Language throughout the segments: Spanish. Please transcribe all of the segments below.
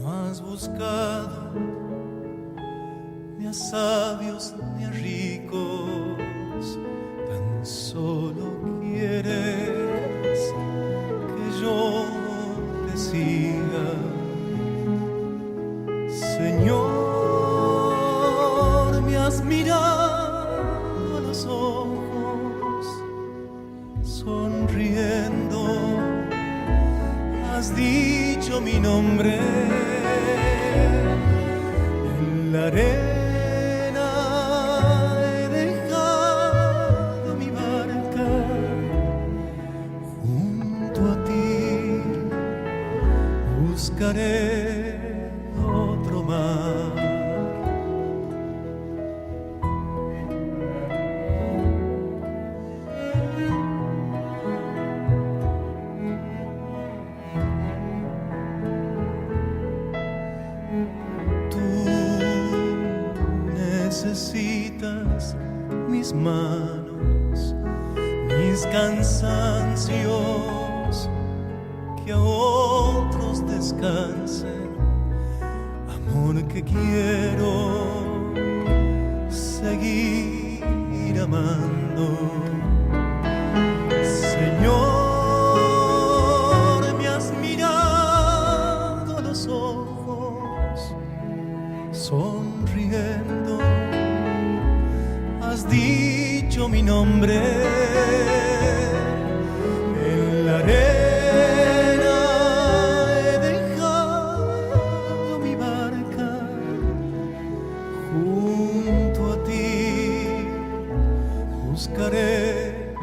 No has buscado ni a sabios ni a ricos, tan solo quieres que yo te siga. Señor, me has mirado a los ojos, sonriendo, has dicho mi nombre. En la arena he dejado mi barca, junto a ti buscaré otro mar. Necesitas mis manos, mis cansancios, que a otros descansen. Amor que quiero seguir amando. Señor, me has mirado a los ojos, sonriendo, has dicho mi nombre. En la arena he dejado mi barca, junto a ti buscaré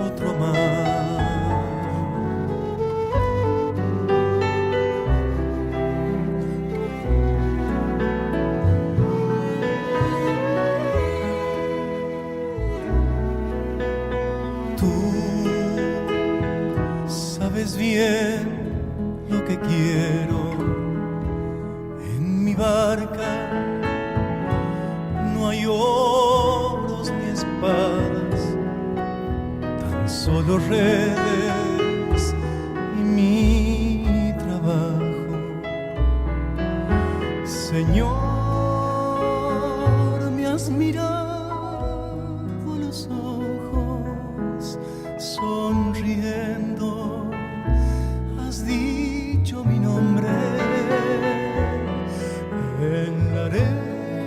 otro mar. Sabes bien lo que quiero. En mi barca no hay oros ni espadas, tan solo redes y mi trabajo. Señor, me has mirado a los ojos, sonriendo, has dicho mi nombre. En la arena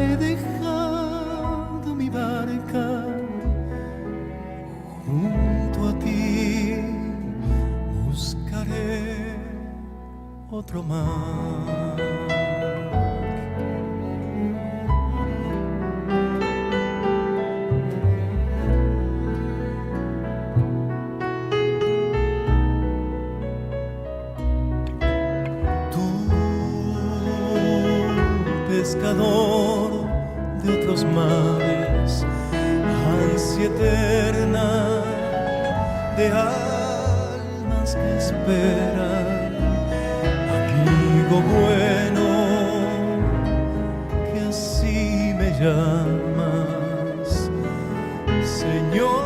he dejado mi barca, junto a ti buscaré otro mar. Pescador de otros mares, ansia eterna de almas que esperan, amigo bueno, que así me llamas. Señor,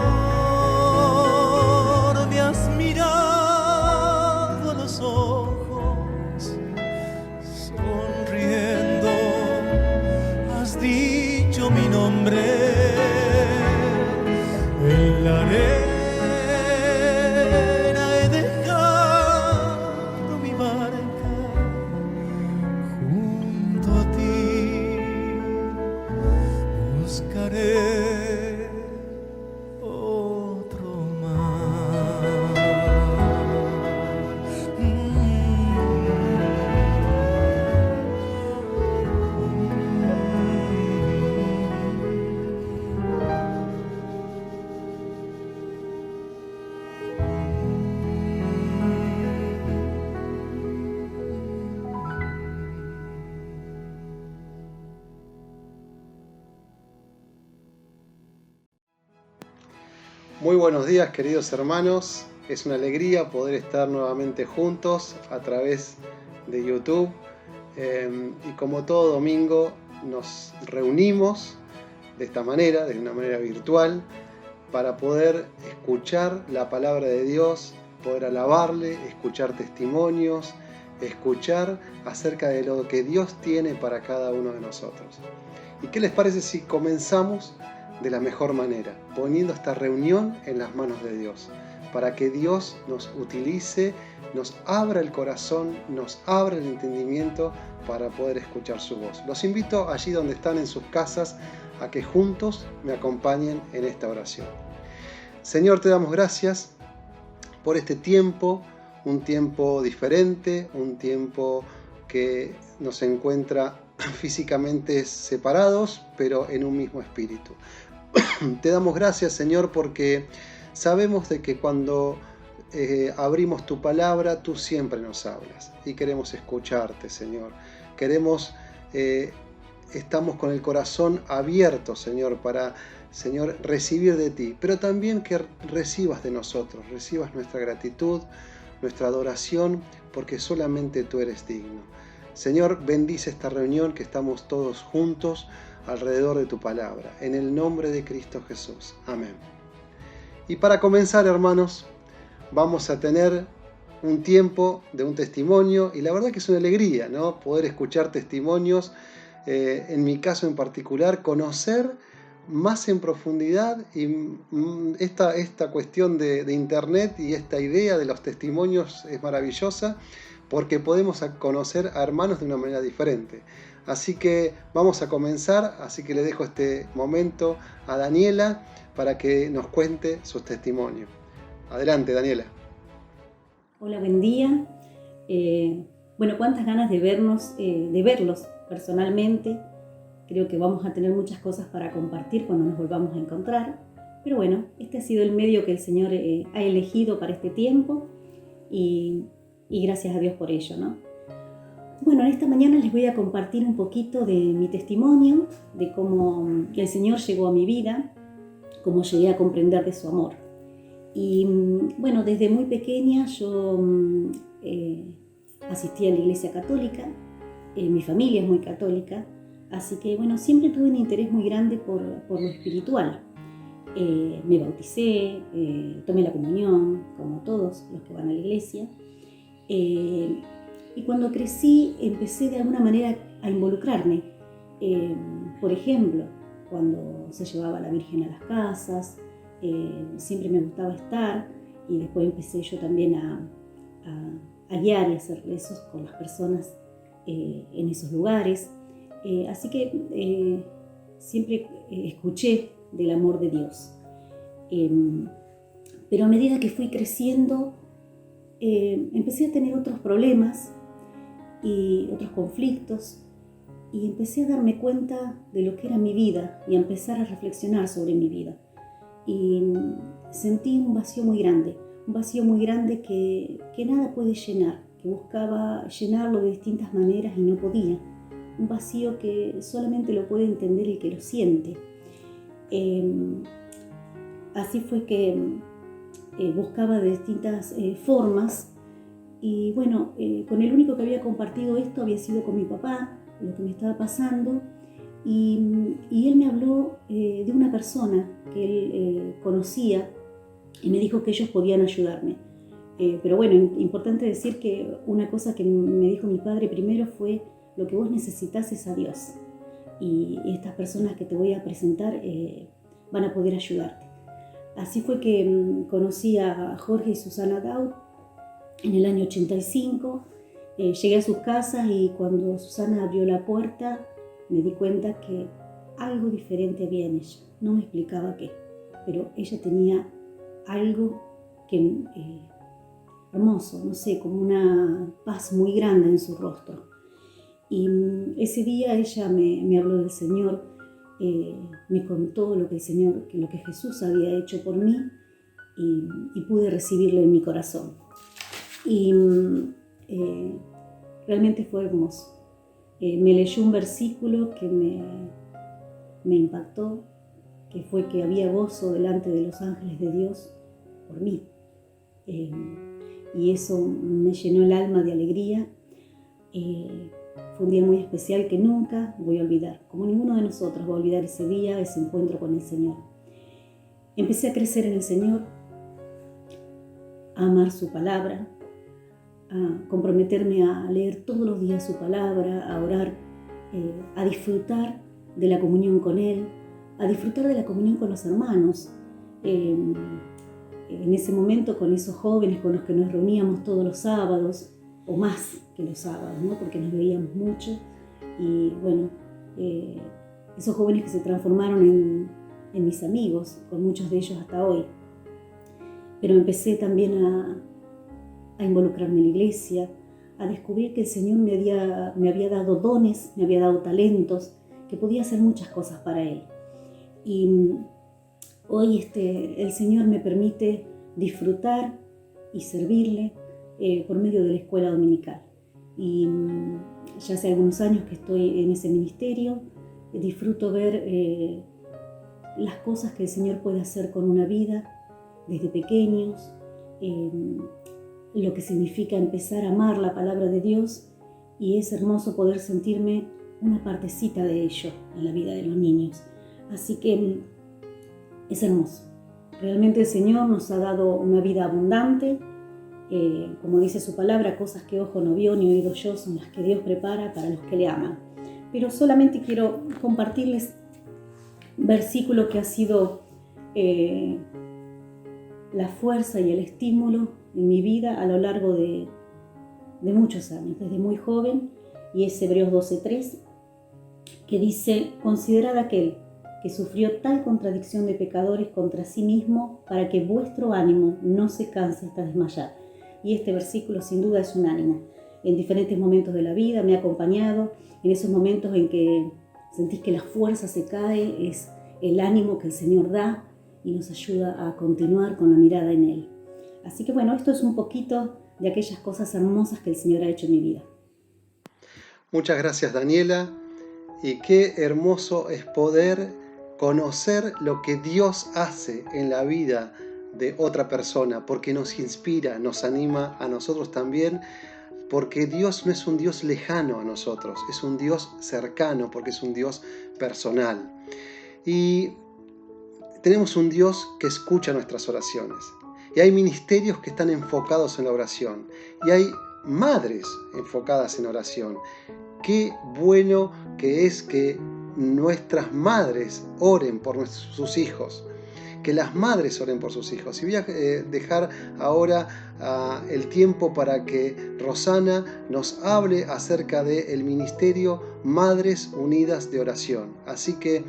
me has mirado a los ojos, sonriendo, has dicho mi nombre. En la arena he dejado mi barca, junto a ti buscaré otro mar. Muy buenos días, queridos hermanos. Es una alegría poder estar nuevamente juntos a través de YouTube. Y como todo domingo nos reunimos de esta manera, de una manera virtual, para poder escuchar la palabra de Dios, poder alabarle, escuchar testimonios escuchar acerca de lo que Dios tiene para cada uno de nosotros. ¿Y qué les parece si comenzamos de la mejor manera, poniendo esta reunión en las manos de Dios, para que Dios nos utilice, nos abra el corazón, nos abra el entendimiento para poder escuchar su voz? Los invito allí donde están en sus casas a que juntos me acompañen en esta oración. Señor, te damos gracias por este tiempo, un tiempo diferente, un tiempo que nos encuentra físicamente separados, pero en un mismo espíritu. Te damos gracias, Señor, porque sabemos de que cuando abrimos tu palabra, tú siempre nos hablas y queremos escucharte, Señor. Estamos con el corazón abierto, Señor, para, Señor, recibir de ti, pero también que recibas de nosotros, recibas nuestra gratitud, nuestra adoración, porque solamente tú eres digno. Señor, bendice esta reunión, que estamos todos juntos alrededor de tu palabra, en el nombre de Cristo Jesús. Amén. Y para comenzar, hermanos, vamos a tener un tiempo de un testimonio, y la verdad que es una alegría, ¿no?, poder escuchar testimonios, en mi caso en particular, conocer más en profundidad y esta cuestión de internet y esta idea de los testimonios es maravillosa, porque podemos conocer a hermanos de una manera diferente. Así que vamos a comenzar, así que le dejo este momento a Daniela para que nos cuente sus testimonios. Adelante, Daniela. Hola, buen día. Bueno, cuántas ganas de verlos personalmente. Creo que vamos a tener muchas cosas para compartir cuando nos volvamos a encontrar. Pero bueno, este ha sido el medio que el Señor ha elegido para este tiempo y gracias a Dios por ello, ¿no? Bueno, en esta mañana les voy a compartir un poquito de mi testimonio, de cómo el Señor llegó a mi vida, cómo llegué a comprender de su amor. Y bueno, desde muy pequeña yo asistí a la iglesia católica, mi familia es muy católica, así que bueno, siempre tuve un interés muy grande por lo espiritual. Me bauticé, tomé la comunión, como todos los que van a la iglesia. Y cuando crecí empecé de alguna manera a involucrarme. Por ejemplo, cuando se llevaba a la Virgen a las casas, siempre me gustaba estar, y después empecé yo también a guiar y a hacer rezos con las personas en esos lugares. Así que siempre escuché del amor de Dios. Pero a medida que fui creciendo, empecé a tener otros problemas y otros conflictos, y empecé a darme cuenta de lo que era mi vida y a empezar a reflexionar sobre mi vida. Y sentí un vacío muy grande que nada puede llenar, que buscaba llenarlo de distintas maneras y no podía. Un vacío que solamente lo puede entender el que lo siente. Así fue que buscaba de distintas formas, y bueno, con el único que había compartido esto había sido con mi papá, lo que me estaba pasando, y él me habló de una persona que él conocía y me dijo que ellos podían ayudarme. Pero bueno, importante decir que una cosa que me dijo mi padre primero fue: lo que vos necesitas es a Dios, y estas personas que te voy a presentar van a poder ayudarte. Así fue que conocí a Jorge y Susana Daud en el año 85. Llegué a sus casas, y cuando Susana abrió la puerta me di cuenta que algo diferente había en ella. No me explicaba qué, pero ella tenía algo que hermoso, no sé, como una paz muy grande en su rostro. Y ese día ella me habló del Señor, me contó lo que Jesús había hecho por mí, y pude recibirlo en mi corazón. Y realmente fue hermoso. Me leyó un versículo que me impactó, que fue que había gozo delante de los ángeles de Dios por mí. Y eso me llenó el alma de alegría. Fue un día muy especial que nunca voy a olvidar, como ninguno de nosotros va a olvidar ese día, ese encuentro con el Señor. Empecé a crecer en el Señor, a amar su palabra, a comprometerme a leer todos los días su palabra, a orar, a disfrutar de la comunión con Él, a disfrutar de la comunión con los hermanos. En ese momento con esos jóvenes con los que nos reuníamos todos los sábados, o más que los sábados, ¿no? Porque nos veíamos mucho. Y bueno, esos jóvenes que se transformaron en mis amigos, con muchos de ellos hasta hoy. Pero empecé también a involucrarme en la iglesia, a descubrir que el Señor me había dado dones, me había dado talentos, que podía hacer muchas cosas para Él. Y hoy el Señor me permite disfrutar y servirle por medio de la escuela dominical. Y ya hace algunos años que estoy en ese ministerio, disfruto ver las cosas que el Señor puede hacer con una vida desde pequeños, lo que significa empezar a amar la palabra de Dios, y es hermoso poder sentirme una partecita de ello en la vida de los niños. Así que es hermoso. Realmente el Señor nos ha dado una vida abundante. Como dice su palabra, cosas que ojo no vio ni oído yo son las que Dios prepara para los que le aman. Pero solamente quiero compartirles un versículo que ha sido la fuerza y el estímulo en mi vida a lo largo de muchos años, desde muy joven, y es Hebreos 12:3, que dice: considerad aquel que sufrió tal contradicción de pecadores contra sí mismo, para que vuestro ánimo no se canse hasta desmayar. Y este versículo sin duda es un ánimo. En diferentes momentos de la vida me ha acompañado, en esos momentos en que sentís que la fuerza se cae, es el ánimo que el Señor da y nos ayuda a continuar con la mirada en Él. Así que bueno, esto es un poquito de aquellas cosas hermosas que el Señor ha hecho en mi vida. Muchas gracias, Daniela, y qué hermoso es poder conocer lo que Dios hace en la vida de otra persona, porque nos inspira, nos anima a nosotros también, porque Dios no es un Dios lejano a nosotros, es un Dios cercano, porque es un Dios personal. Y tenemos un Dios que escucha nuestras oraciones. Y hay ministerios que están enfocados en la oración. Y hay madres enfocadas en oración. Qué bueno que es que nuestras madres oren por sus hijos. Que las madres oren por sus hijos. Y voy a dejar ahora el tiempo para que Rosana nos hable acerca del ministerio Madres Unidas de Oración. Así que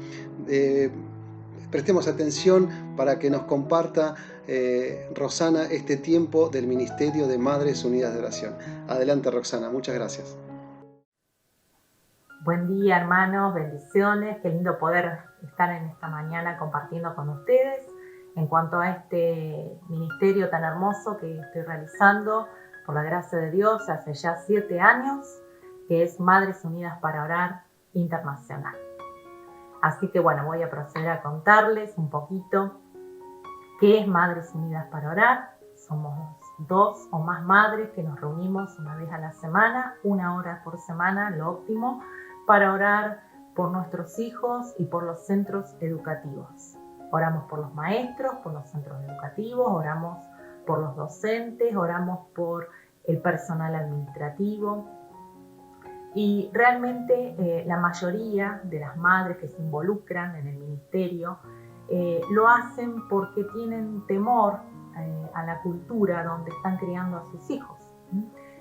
prestemos atención para que nos comparta Rosana este tiempo del ministerio de Madres Unidas de Oración. Adelante, Roxana, muchas gracias. Buen día, hermanos, bendiciones. Qué lindo poder estar en esta mañana compartiendo con ustedes en cuanto a este ministerio tan hermoso que estoy realizando por la gracia de Dios hace ya 7 años, que es Madres Unidas para Orar Internacional. Así que bueno, voy a proceder a contarles un poquito qué es Madres Unidas para Orar. Somos 2 o más madres que nos reunimos una vez a la semana, 1 hora por semana, lo óptimo, para orar por nuestros hijos y por los centros educativos. Oramos por los maestros, por los centros educativos, oramos por los docentes, oramos por el personal administrativo. Y realmente la mayoría de las madres que se involucran en el ministerio lo hacen porque tienen temor a la cultura donde están criando a sus hijos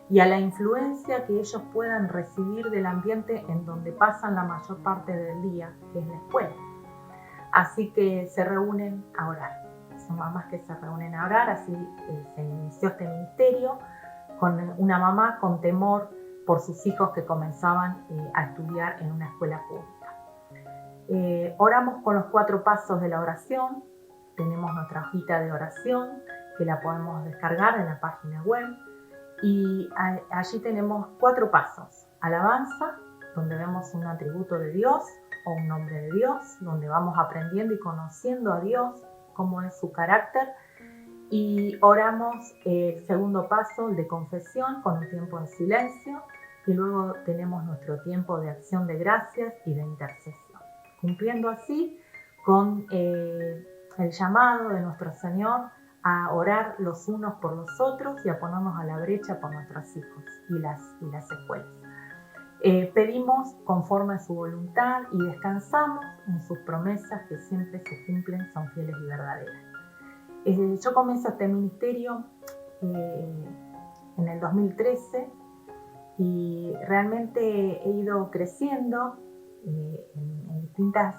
y a la influencia que ellos puedan recibir del ambiente en donde pasan la mayor parte del día, que es la escuela. Así que se reúnen a orar. Son mamás que se reúnen a orar, así se inició este ministerio con una mamá con temor por sus hijos que comenzaban a estudiar en una escuela pública. Oramos con los 4 pasos de la oración. Tenemos nuestra hojita de oración que la podemos descargar en la página web. Y allí tenemos 4 pasos. Alabanza, donde vemos un atributo de Dios o un nombre de Dios, donde vamos aprendiendo y conociendo a Dios, cómo es su carácter. Y oramos el segundo paso, el de confesión, con un tiempo en silencio. Y luego tenemos nuestro tiempo de acción de gracias y de intercesión. Cumpliendo así con el llamado de nuestro Señor a orar los unos por los otros y a ponernos a la brecha por nuestros hijos y las escuelas. Pedimos conforme a su voluntad y descansamos en sus promesas que siempre se cumplen, son fieles y verdaderas. Yo comienzo este ministerio en el 2013 y realmente he ido creciendo en distintas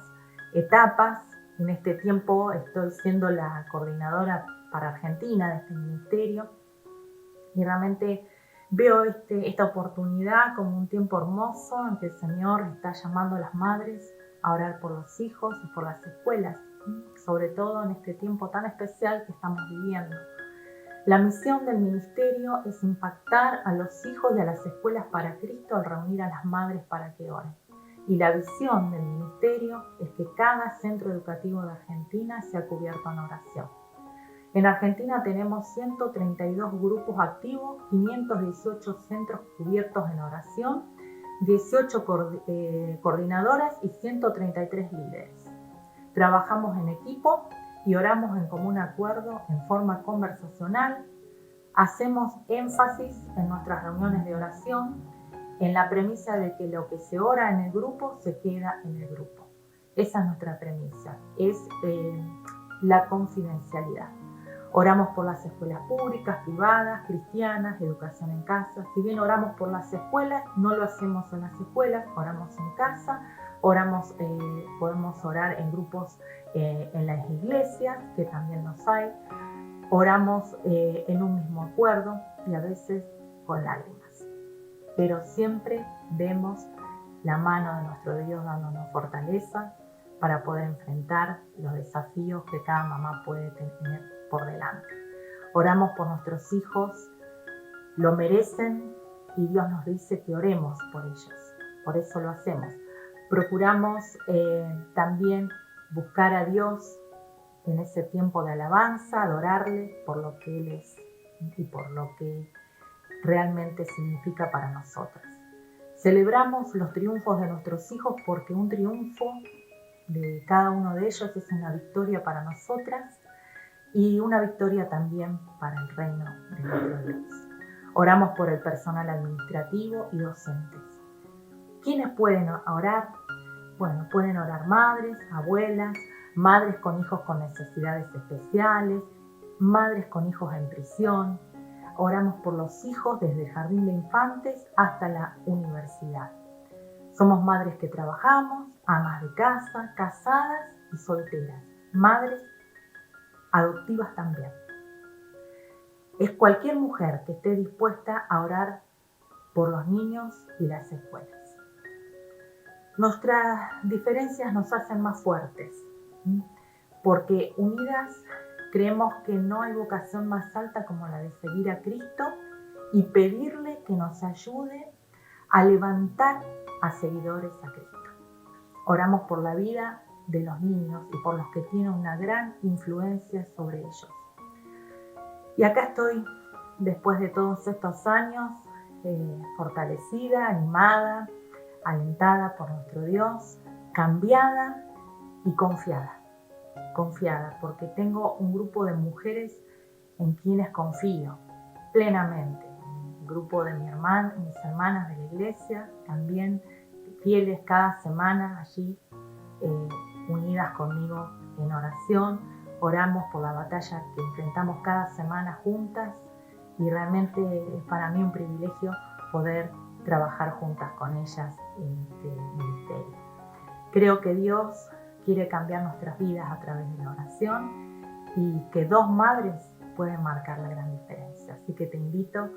etapas. En este tiempo estoy siendo la coordinadora para Argentina de este ministerio y realmente veo esta oportunidad como un tiempo hermoso en que el Señor está llamando a las madres a orar por los hijos y por las escuelas, sobre todo en este tiempo tan especial que estamos viviendo. La misión del ministerio es impactar a los hijos y a las escuelas para Cristo al reunir a las madres para que oren. Y la visión del ministerio es que cada centro educativo de Argentina sea cubierto en oración. En Argentina tenemos 132 grupos activos, 518 centros cubiertos en oración, 18 coordinadoras y 133 líderes. Trabajamos en equipo y oramos en común acuerdo en forma conversacional. Hacemos énfasis en nuestras reuniones de oración en la premisa de que lo que se ora en el grupo se queda en el grupo. Esa es nuestra premisa, es la confidencialidad. Oramos por las escuelas públicas, privadas, cristianas, educación en casa. Si bien oramos por las escuelas, no lo hacemos en las escuelas, oramos en casa, podemos orar en grupos en las iglesias, que también los hay. Oramos en un mismo acuerdo y a veces con lágrimas. Pero siempre vemos la mano de nuestro Dios dándonos fortaleza para poder enfrentar los desafíos que cada mamá puede tener por delante. Oramos por nuestros hijos, lo merecen y Dios nos dice que oremos por ellos. Por eso lo hacemos. Procuramos también buscar a Dios en ese tiempo de alabanza, adorarle por lo que Él es y por lo que realmente significa para nosotras. Celebramos los triunfos de nuestros hijos porque un triunfo de cada uno de ellos es una victoria para nosotras y una victoria también para el reino de nuestro Dios. Oramos por el personal administrativo y docentes. ¿Quiénes pueden orar? Bueno, pueden orar madres, abuelas, madres con hijos con necesidades especiales, madres con hijos en prisión. Oramos por los hijos desde el jardín de infantes hasta la universidad. Somos madres que trabajamos, amas de casa, casadas y solteras, madres adoptivas también. Es cualquier mujer que esté dispuesta a orar por los niños y las escuelas. Nuestras diferencias nos hacen más fuertes, porque unidas creemos que no hay vocación más alta como la de seguir a Cristo y pedirle que nos ayude a levantar a seguidores a Cristo. Oramos por la vida de los niños y por los que tienen una gran influencia sobre ellos. Y acá estoy, después de todos estos años, fortalecida, animada, alentada por nuestro Dios, cambiada y confiada. Confiada, porque tengo un grupo de mujeres en quienes confío plenamente. Un grupo de mis hermanas de la iglesia, también fieles cada semana allí, unidas conmigo en oración. Oramos por la batalla que enfrentamos cada semana juntas y realmente es para mí un privilegio poder trabajar juntas con ellas en este ministerio. Creo que Dios quiere cambiar nuestras vidas a través de la oración y que dos madres pueden marcar la gran diferencia. Así que te invito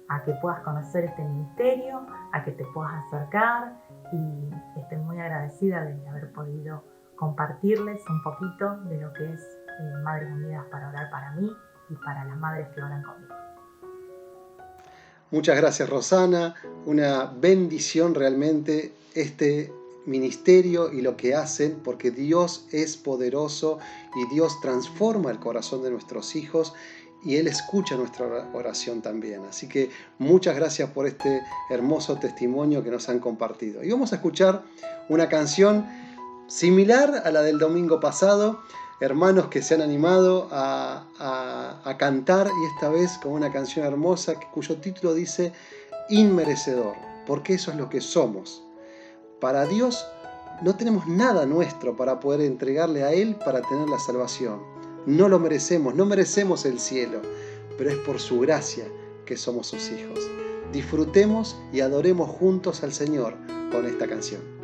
a que puedas conocer este ministerio, a que te puedas acercar y estoy muy agradecida de haber podido compartirles un poquito de lo que es Madres Unidas para Orar para mí y para las madres que oran conmigo. Muchas gracias, Rosana. Una bendición realmente este ministerio y lo que hacen, porque Dios es poderoso y Dios transforma el corazón de nuestros hijos y Él escucha nuestra oración también. Así que muchas gracias por este hermoso testimonio que nos han compartido. Y vamos a escuchar una canción similar a la del domingo pasado. hermanos que se han animado a cantar, y esta vez con una canción hermosa cuyo título dice Inmerecedor, porque eso es lo que somos. Para Dios no tenemos nada nuestro para poder entregarle a Él para tener la salvación. No lo merecemos, no merecemos el cielo, pero es por su gracia que somos sus hijos. Disfrutemos y adoremos juntos al Señor con esta canción.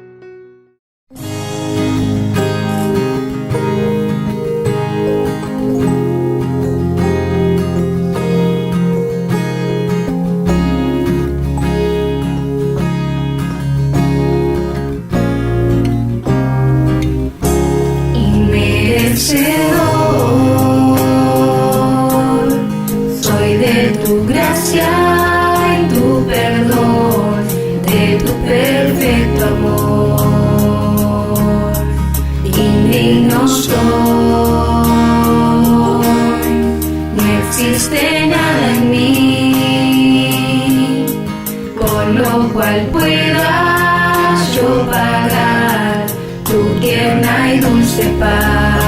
Soy de tu gracia y tu perdón, de tu perfecto amor. Indigno soy, no existe nada en mí con lo cual pueda yo pagar tu tierna y dulce paz.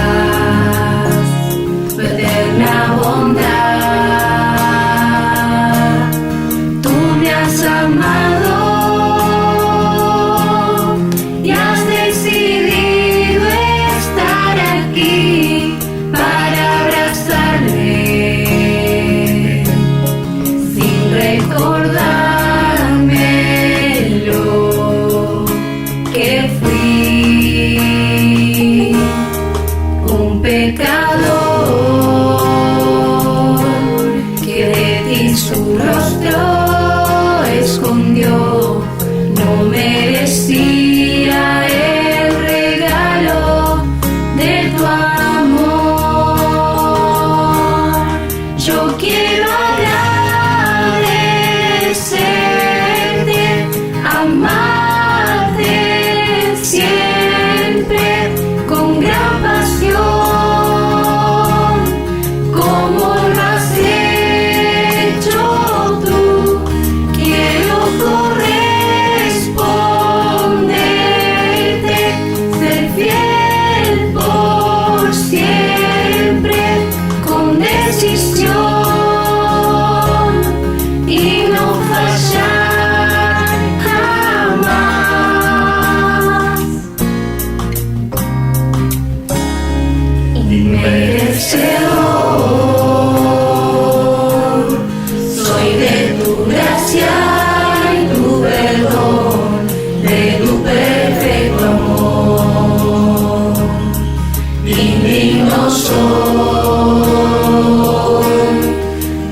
Eterna bondad, tú me has amado y has decidido estar aquí para abrazarme sin recordarme lo que fui, un pecador. Su rostro escondió, no merecía el regalo de tu amor. Yo quiero agradecerte, amarte siempre con gran pasión. Soy de tu gracia y tu perdón, de tu perfecto amor. Indigno soy,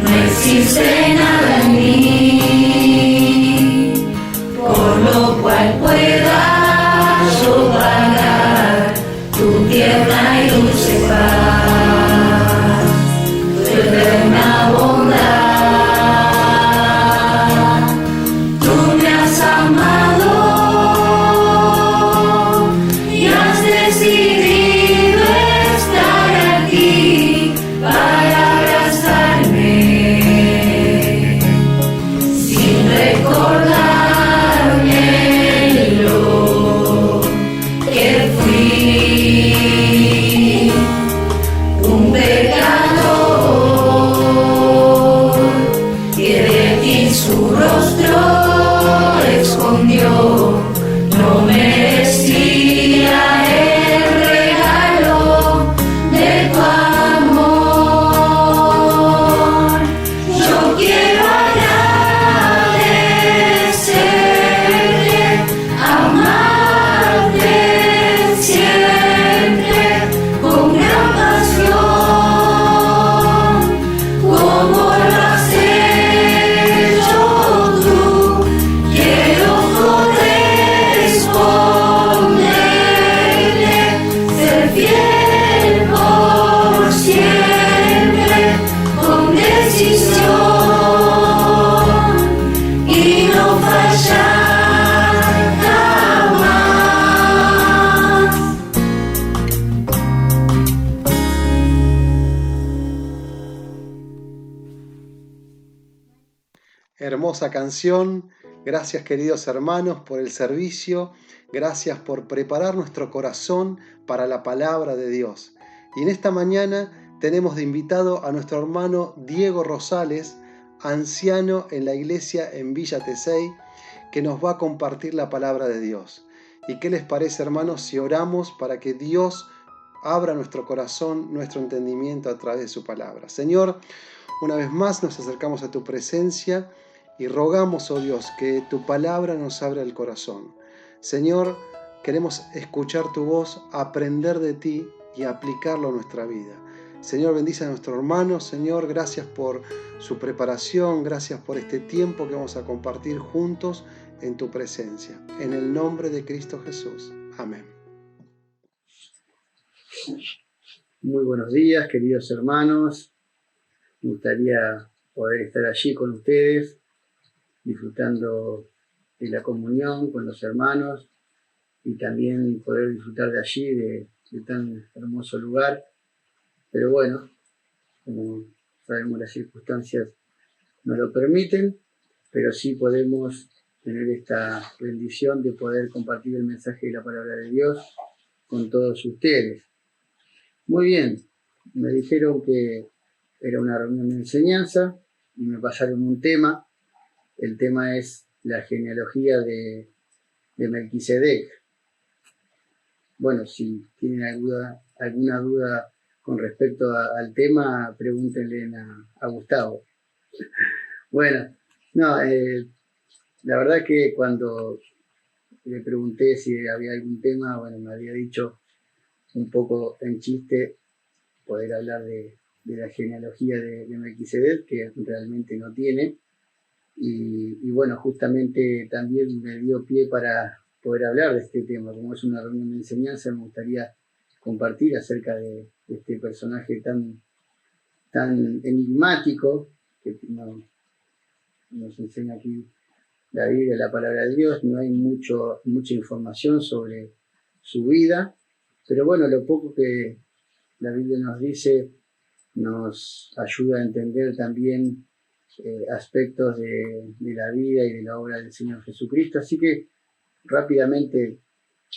no existe nada en mí por lo cual pueda yo pagar tu tierna y dulce paz, tu eterna bondad. Tú me has amado y has decidido estar aquí para abrazarme sin recordarme lo que fui, un pecador que de ti su rostro escondió, no merecía el regalo de tu amor. Yo quiero agradecerte, amarte siempre con gran pasión, como lo has hecho tú. Quiero corresponderte, ser fiel por siempre, con decisión y no fallar jamás. Hermosa canción. Gracias, queridos hermanos, por el servicio. Gracias por preparar nuestro corazón para la palabra de Dios. Y en esta mañana tenemos de invitado a nuestro hermano Diego Rosales, anciano en la iglesia en Villa Tesey, que nos va a compartir la palabra de Dios. ¿Y qué les parece, hermanos, si oramos para que Dios abra nuestro corazón, nuestro entendimiento a través de su palabra? Señor, una vez más nos acercamos a tu presencia y rogamos, oh Dios, que tu palabra nos abra el corazón. Señor, queremos escuchar tu voz, aprender de ti y aplicarlo a nuestra vida. Señor, bendice a nuestro hermano. Señor, gracias por su preparación, gracias por este tiempo que vamos a compartir juntos en tu presencia. En el nombre de Cristo Jesús. Amén. Muy buenos días, queridos hermanos. Me gustaría poder estar allí con ustedes, disfrutando de la comunión con los hermanos y también poder disfrutar de allí, de tan hermoso lugar. Pero bueno, como sabemos, las circunstancias no lo permiten, pero sí podemos tener esta bendición de poder compartir el mensaje de la palabra de Dios con todos ustedes. Muy bien, me dijeron que era una reunión de enseñanza y me pasaron un tema. El tema es la genealogía de Melquisedec. Bueno, si tienen alguna duda con respecto al tema, pregúntenle a Gustavo. Bueno, no, la verdad que cuando le pregunté si había algún tema, bueno, me había dicho un poco en chiste poder hablar de la genealogía de Melquisedec, que realmente no tiene. Y bueno, justamente también me dio pie para poder hablar de este tema. Como es una reunión de enseñanza, me gustaría compartir acerca de este personaje tan enigmático que nos enseña aquí la Biblia, la palabra de Dios. No hay mucha información sobre su vida, pero bueno, lo poco que la Biblia nos dice nos ayuda a entender también aspectos de la vida y de la obra del Señor Jesucristo. Así que rápidamente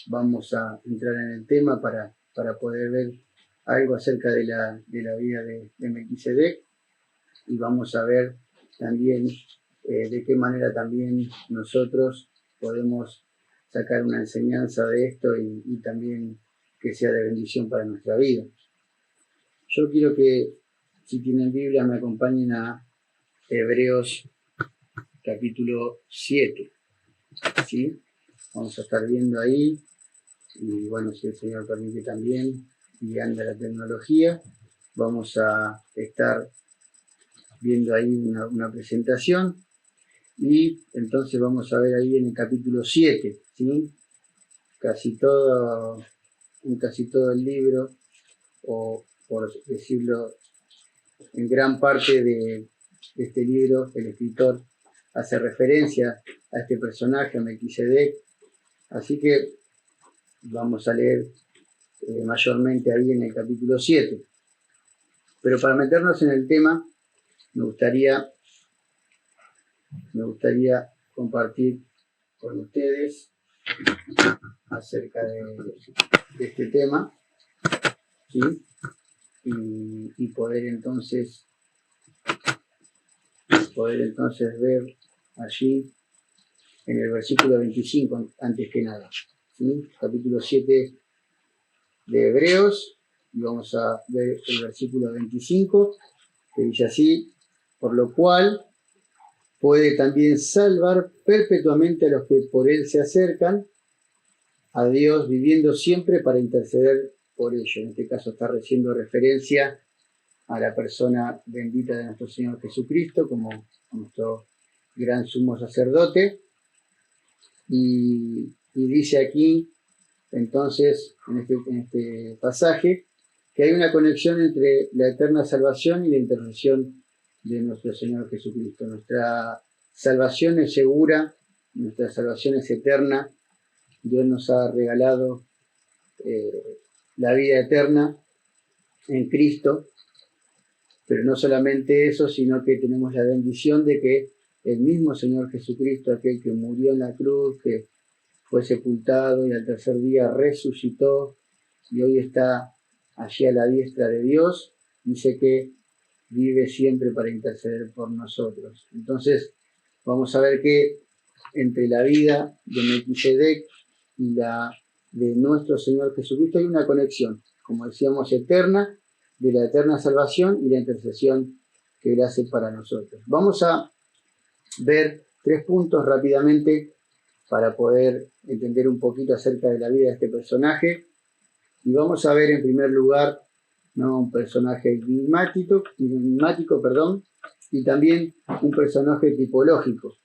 vamos a entrar en el tema para poder ver algo acerca de la vida de Melquisedec, y vamos a ver también de qué manera también nosotros podemos sacar una enseñanza de esto y también que sea de bendición para nuestra vida. Yo quiero que, si tienen Biblia, me acompañen a Hebreos capítulo 7, ¿sí? Vamos a estar viendo ahí, y bueno, si el Señor permite también, y anda la tecnología, vamos a estar viendo ahí una presentación, y entonces vamos a ver ahí en el capítulo 7, ¿sí? En casi todo el libro, o por decirlo, en gran parte de este libro, el escritor hace referencia a este personaje, a Melquisedec. Así que vamos a leer mayormente ahí en el capítulo 7. Pero para meternos en el tema, me gustaría compartir con ustedes acerca de este tema, ¿sí? Y poder entonces ver allí en el versículo 25, antes que nada, ¿sí? Capítulo 7 de Hebreos, y vamos a ver el versículo 25, que dice así: por lo cual puede también salvar perpetuamente a los que por él se acercan a Dios, viviendo siempre para interceder por ellos. En este caso está haciendo referencia a la persona bendita de nuestro Señor Jesucristo como nuestro gran sumo sacerdote. Y dice aquí, entonces, en este pasaje, que hay una conexión entre la eterna salvación y la intercesión de nuestro Señor Jesucristo. Nuestra salvación es segura, nuestra salvación es eterna. Dios nos ha regalado la vida eterna en Cristo, pero no solamente eso, sino que tenemos la bendición de que el mismo Señor Jesucristo, aquel que murió en la cruz, que fue sepultado y al tercer día resucitó y hoy está allí a la diestra de Dios, dice que vive siempre para interceder por nosotros. Entonces, vamos a ver que entre la vida de Melquisedec y la de nuestro Señor Jesucristo hay una conexión, como decíamos, eterna, de la eterna salvación y la intercesión que Él hace para nosotros. Vamos a ver 3 puntos rápidamente para poder entender un poquito acerca de la vida de este personaje. Y vamos a ver en primer lugar, ¿no?, un personaje enigmático, y también un personaje tipológico.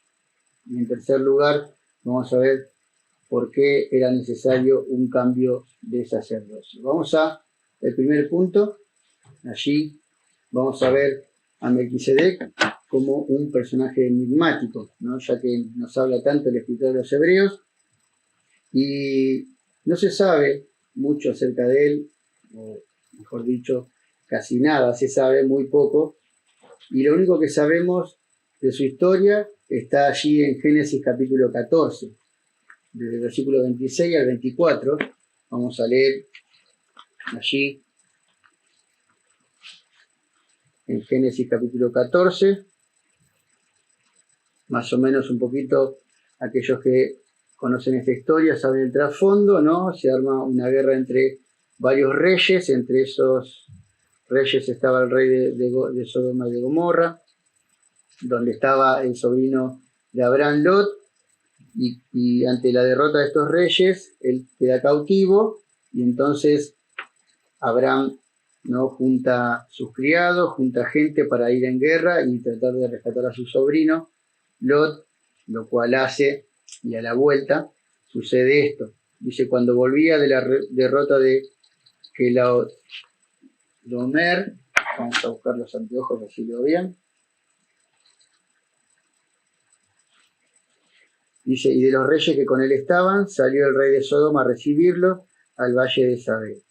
Y en tercer lugar, vamos a ver por qué era necesario un cambio de sacerdocio. Vamos al primer punto. Allí vamos a ver a Melquisedec como un personaje enigmático, ¿no?, ya que nos habla tanto el escritor de los Hebreos y no se sabe mucho acerca de él, o mejor dicho, casi nada se sabe, muy poco, y lo único que sabemos de su historia está allí en Génesis capítulo 14, desde el versículo 26 al 24. Vamos a leer allí en Génesis capítulo 14, más o menos un poquito, aquellos que conocen esta historia saben el trasfondo, ¿no? Se arma una guerra entre varios reyes, entre esos reyes estaba el rey de Sodoma y de Gomorra, donde estaba el sobrino de Abraham, Lot, y ante la derrota de estos reyes, él queda cautivo, y entonces Abraham, ¿no?, junta sus criados, junta gente para ir en guerra y tratar de rescatar a su sobrino Lot, lo cual hace, y a la vuelta sucede esto. Dice, cuando volvía de la derrota de Kelaomer, vamos a buscar los anteojos así lo vean. Dice, y de los reyes que con él estaban, salió el rey de Sodoma a recibirlo al valle de Sabé,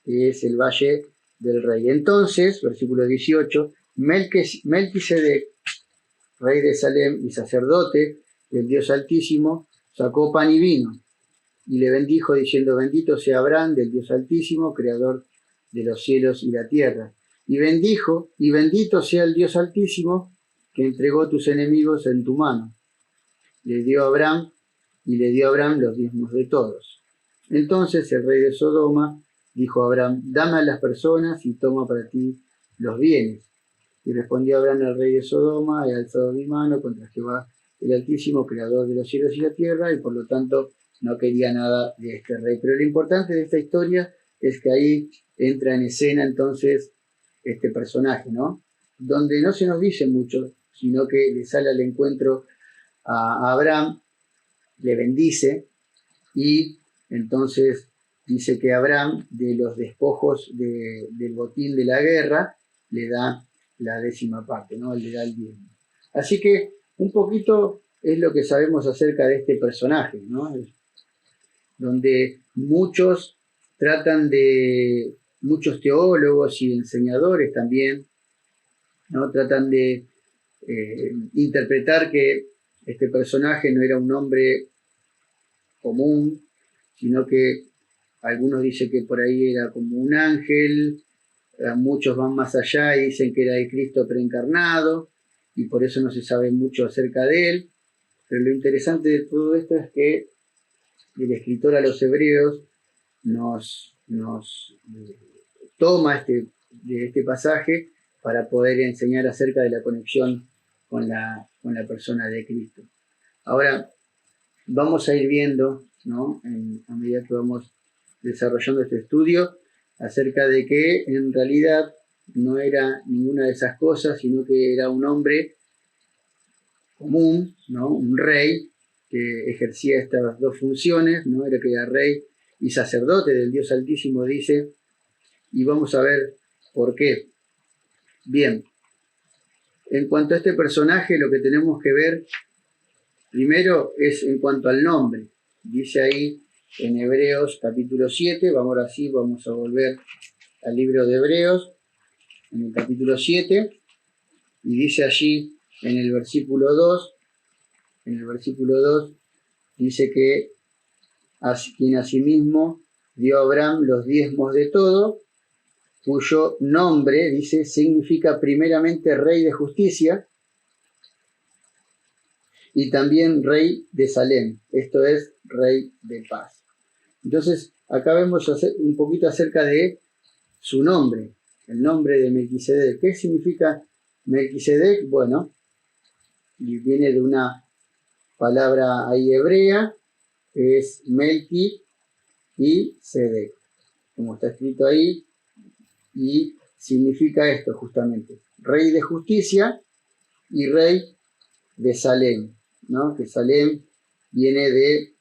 que es el valle del rey. Entonces, versículo 18, Melquisedec, rey de Salem y sacerdote del Dios Altísimo, sacó pan y vino, y le bendijo diciendo, bendito sea Abraham del Dios Altísimo, creador de los cielos y la tierra. Y bendijo, y bendito sea el Dios Altísimo, que entregó tus enemigos en tu mano. Le dio a Abraham los diezmos de todos. Entonces el rey de Sodoma dijo a Abraham, dame a las personas y toma para ti los bienes. Y respondió Abraham al rey de Sodoma, he alzado mi mano contra Jehová el Altísimo, creador de los cielos y la tierra, y por lo tanto no quería nada de este rey. Pero lo importante de esta historia es que ahí entra en escena entonces este personaje, ¿no? Donde no se nos dice mucho, sino que le sale al encuentro a Abraham, le bendice, y entonces dice que Abraham, de los despojos del botín de la guerra, le da la 10ª parte, ¿no? Le da el diezmo. Así que un poquito es lo que sabemos acerca de este personaje, ¿no? Donde muchos teólogos y enseñadores también, ¿no?, tratan de interpretar que este personaje no era un hombre común, sino que algunos dicen que por ahí era como un ángel, muchos van más allá y dicen que era el Cristo preencarnado, y por eso no se sabe mucho acerca de él. Pero lo interesante de todo esto es que el escritor a los Hebreos nos toma de este pasaje para poder enseñar acerca de la conexión con la persona de Cristo. Ahora, vamos a ir viendo, ¿no?, a medida que vamos desarrollando este estudio, acerca de que en realidad no era ninguna de esas cosas, sino que era un hombre común, ¿no?, un rey que ejercía estas dos funciones, ¿no? Era que era rey y sacerdote del Dios Altísimo, dice, y vamos a ver por qué. Bien, en cuanto a este personaje, lo que tenemos que ver primero es en cuanto al nombre. Dice ahí en Hebreos capítulo 7, ahora sí vamos a volver al libro de Hebreos, en el capítulo 7, y dice allí en el versículo 2, dice que quien asimismo dio a Abraham los diezmos de todo, cuyo nombre, dice, significa primeramente Rey de Justicia y también Rey de Salem, esto es, Rey de Paz. Entonces, acá vemos un poquito acerca de su nombre, el nombre de Melquisedec. ¿Qué significa Melquisedec? Bueno, y viene de una palabra ahí hebrea, que es Melqui y Sedec, como está escrito ahí, y significa esto justamente, Rey de Justicia y Rey de Salem, ¿no? Que Salem viene de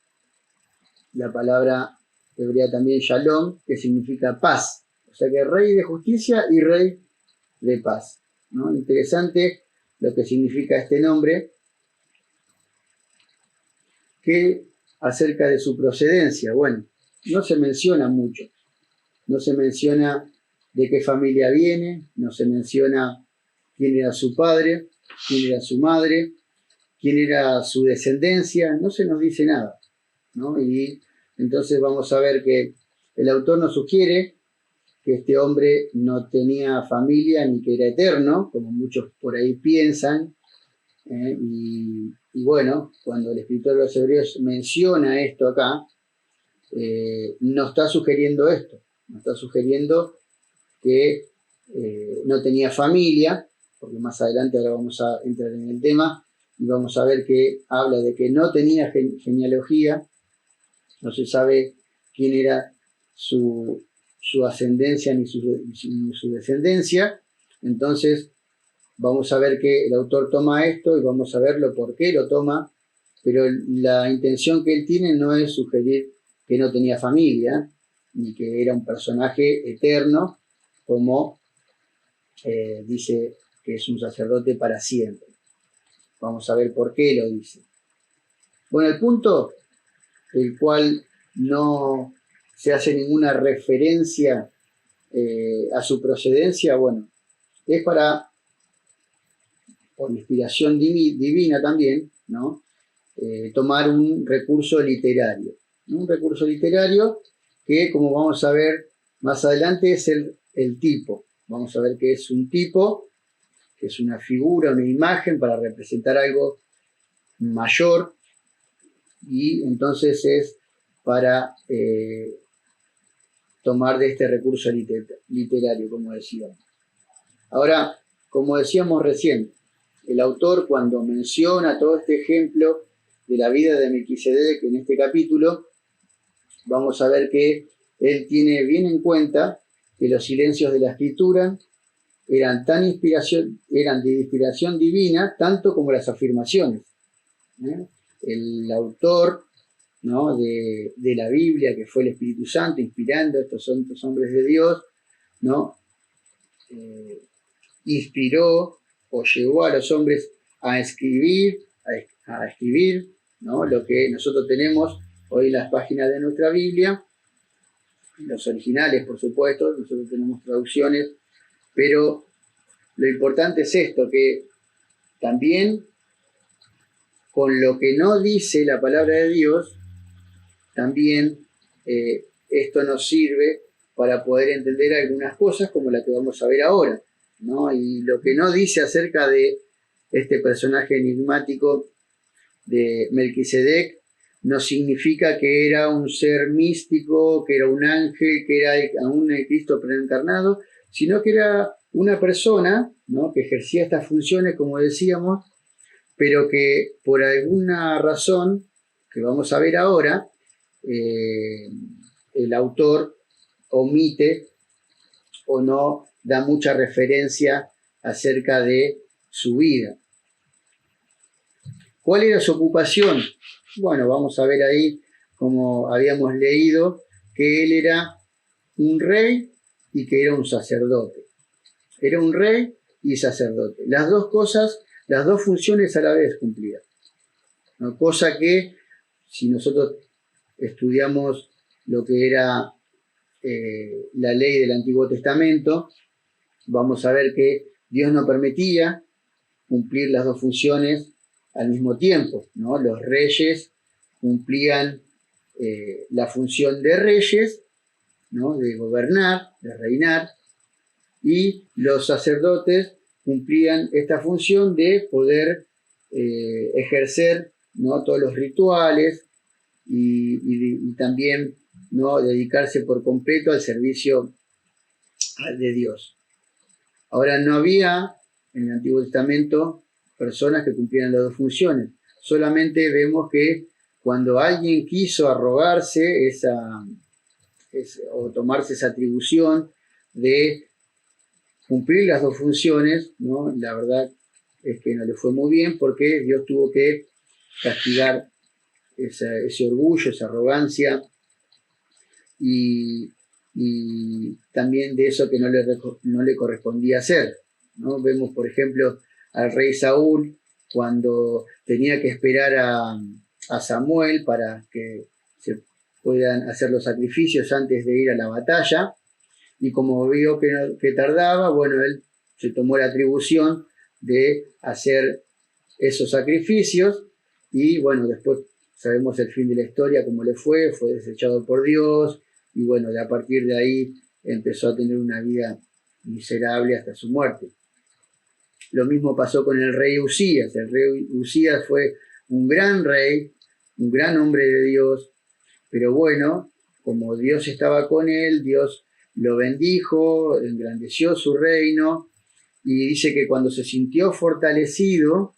la palabra hebrea también Shalom, que significa paz. O sea que Rey de Justicia y Rey de Paz, ¿no? Interesante lo que significa este nombre. ¿Qué acerca de su procedencia? Bueno, no se menciona mucho. No se menciona de qué familia viene, no se menciona quién era su padre, quién era su madre, quién era su descendencia, no se nos dice nada, ¿no? Y entonces vamos a ver que el autor nos sugiere que este hombre no tenía familia ni que era eterno, como muchos por ahí piensan, y bueno, cuando el escritor de los Hebreos menciona esto acá, no está sugiriendo esto, no está sugiriendo que no tenía familia, porque más adelante ahora vamos a entrar en el tema y vamos a ver que habla de que no tenía genealogía, no se sabe quién era su ascendencia ni su descendencia. Entonces vamos a ver que el autor toma esto y vamos a verlo por qué lo toma, pero la intención que él tiene no es sugerir que no tenía familia, ni que era un personaje eterno, como dice que es un sacerdote para siempre. Vamos a ver por qué lo dice. Bueno, el punto, el cual no se hace ninguna referencia a su procedencia, bueno, es por inspiración divina también, ¿no? Tomar un recurso literario. Un recurso literario que, como vamos a ver más adelante, es el tipo. Vamos a ver que es un tipo, que es una figura, una imagen para representar algo mayor, y entonces es para tomar de este recurso literario, como decíamos. Ahora, como decíamos recién, el autor, cuando menciona todo este ejemplo de la vida de Melquisedec en este capítulo, vamos a ver que él tiene bien en cuenta que los silencios de la escritura eran de inspiración divina, tanto como las afirmaciones. El autor, ¿no?, de la Biblia, que fue el Espíritu Santo inspirando a estos hombres de Dios, ¿no?, inspiró o llevó a los hombres a escribir, ¿no?, lo que nosotros tenemos hoy en las páginas de nuestra Biblia, los originales, por supuesto, nosotros tenemos traducciones, pero lo importante es esto, que también con lo que no dice la palabra de Dios, también esto nos sirve para poder entender algunas cosas como la que vamos a ver ahora, ¿no? Y lo que no dice acerca de este personaje enigmático de Melquisedec no significa que era un ser místico, que era un ángel, que era aún el Cristo preencarnado, sino que era una persona, ¿no?, que ejercía estas funciones, como decíamos, pero que por alguna razón, que vamos a ver ahora, el autor omite o no da mucha referencia acerca de su vida. ¿Cuál era su ocupación? Bueno, vamos a ver ahí, como habíamos leído, que él era un rey y que era un sacerdote. Era un rey y sacerdote. Las dos cosas, las dos funciones a la vez cumplían, ¿no? Cosa que, si nosotros estudiamos lo que era la ley del Antiguo Testamento, vamos a ver que Dios no permitía cumplir las dos funciones al mismo tiempo, ¿no? Los reyes cumplían la función de reyes, ¿no?, de gobernar, de reinar, y los sacerdotes cumplían esta función de poder ejercer, ¿no?, todos los rituales y también, ¿no?, dedicarse por completo al servicio de Dios. Ahora, no había en el Antiguo Testamento personas que cumplieran las dos funciones. Solamente vemos que cuando alguien quiso arrogarse o tomarse esa atribución de cumplir las dos funciones, ¿no?, la verdad es que no le fue muy bien, porque Dios tuvo que castigar ese orgullo, esa arrogancia, y también de eso que no le correspondía hacer, ¿no? Vemos, por ejemplo, al rey Saúl, cuando tenía que esperar a Samuel para que se puedan hacer los sacrificios antes de ir a la batalla, y como vio que tardaba, bueno, él se tomó la atribución de hacer esos sacrificios, y bueno, después sabemos el fin de la historia, cómo le fue desechado por Dios, y bueno, a partir de ahí empezó a tener una vida miserable hasta su muerte. Lo mismo pasó con el rey Usías. El rey Usías fue un gran rey, un gran hombre de Dios, pero bueno, como Dios estaba con él, Dios lo bendijo, engrandeció su reino, y dice que cuando se sintió fortalecido,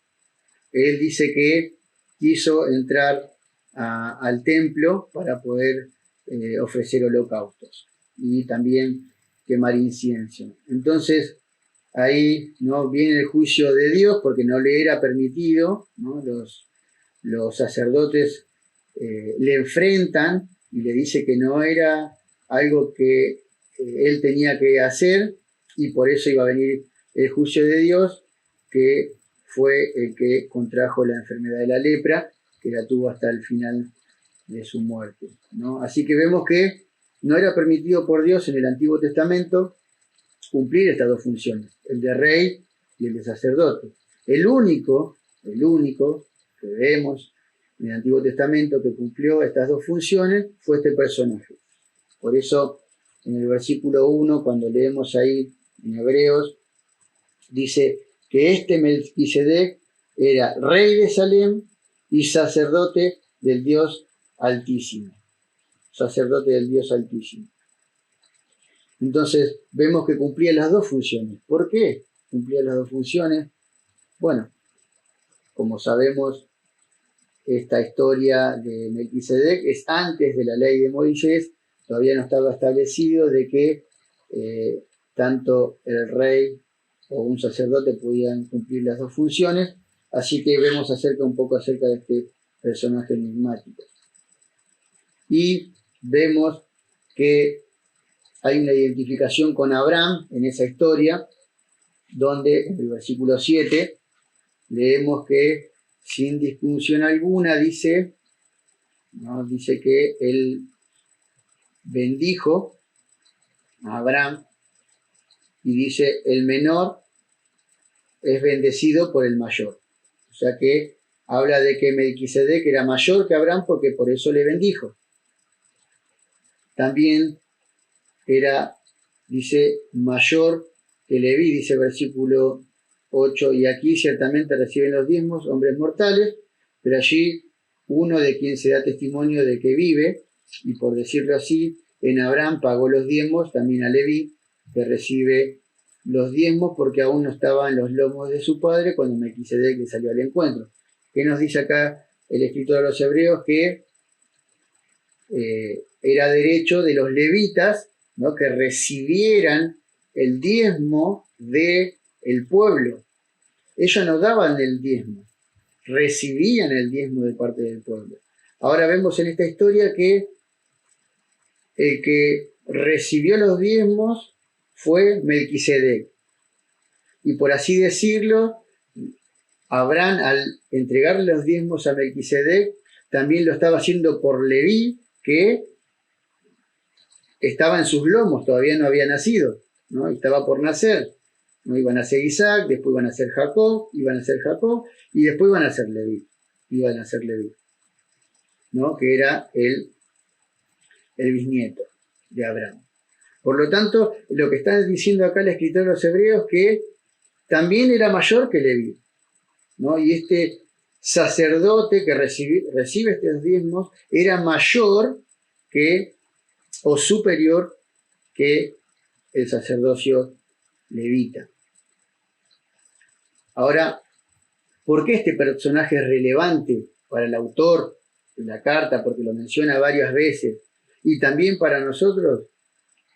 él dice que quiso entrar al templo para poder ofrecer holocaustos y también quemar incienso. Entonces ahí, ¿no?, viene el juicio de Dios, porque no le era permitido, ¿no? Los sacerdotes le enfrentan y le dice que no era algo que él tenía que hacer, y por eso iba a venir el juicio de Dios, que fue el que contrajo la enfermedad de la lepra, que la tuvo hasta el final de su muerte, ¿no? Así que vemos que no era permitido por Dios en el Antiguo Testamento cumplir estas dos funciones, el de rey y el de sacerdote. El único que vemos en el Antiguo Testamento que cumplió estas dos funciones fue este personaje. Por eso, en el versículo 1, cuando leemos ahí en Hebreos, dice que este Melquisedec era rey de Salem y sacerdote del Dios Altísimo. Sacerdote del Dios Altísimo. Entonces, vemos que cumplía las dos funciones. ¿Por qué cumplía las dos funciones? Bueno, como sabemos, esta historia de Melquisedec es antes de la ley de Moisés. Todavía no estaba establecido de que tanto el rey o un sacerdote podían cumplir las dos funciones, así que vemos un poco acerca de este personaje enigmático. Y vemos que hay una identificación con Abraham en esa historia, donde en el versículo 7 leemos que sin discusión alguna dice que él bendijo a Abraham, y dice: el menor es bendecido por el mayor. O sea que habla de que Melquisedec era mayor que Abraham, porque por eso le bendijo. También era, dice, mayor que Leví, dice versículo 8, y aquí ciertamente reciben los diezmos hombres mortales, pero allí uno de quien se da testimonio de que vive, y por decirlo así, en Abraham pagó los diezmos también a Leví, que recibe los diezmos, porque aún no estaba en los lomos de su padre cuando Melquisedec le salió al encuentro. ¿Qué nos dice acá el escritor de los Hebreos? Que era derecho de los levitas, ¿no?, que recibieran el diezmo del pueblo. Ellos no daban el diezmo, recibían el diezmo de parte del pueblo. Ahora vemos en esta historia que el que recibió los diezmos fue Melquisedec. Y por así decirlo, Abraham, al entregarle los diezmos a Melquisedec, también lo estaba haciendo por Leví, que estaba en sus lomos, todavía no había nacido, ¿no? Estaba por nacer. ¿No? Iban a ser Isaac, después iban a ser Jacob, y después iban a ser Leví. ¿No? Que era el bisnieto de Abraham. Por lo tanto, lo que está diciendo acá el escritor de los Hebreos, que también era mayor que Leví, ¿no? Y este sacerdote que recibe estos diezmos era mayor que, o superior que el sacerdocio levita. Ahora, ¿por qué este personaje es relevante para el autor de la carta? Porque lo menciona varias veces. Y también para nosotros,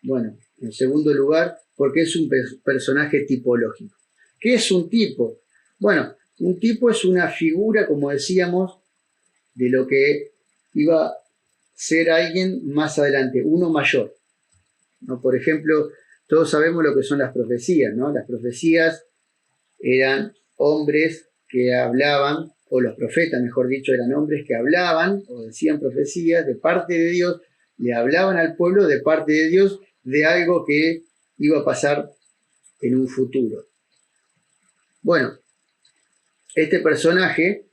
bueno, en segundo lugar, porque es un personaje tipológico. ¿Qué es un tipo? Bueno, un tipo es una figura, como decíamos, de lo que iba a ser alguien más adelante, uno mayor, ¿no? Por ejemplo, todos sabemos lo que son las profecías, ¿no? Las profecías eran hombres que hablaban, o los profetas, mejor dicho, eran hombres que hablaban o decían profecías de parte de Dios, le hablaban al pueblo de parte de Dios de algo que iba a pasar en un futuro. Bueno, este personaje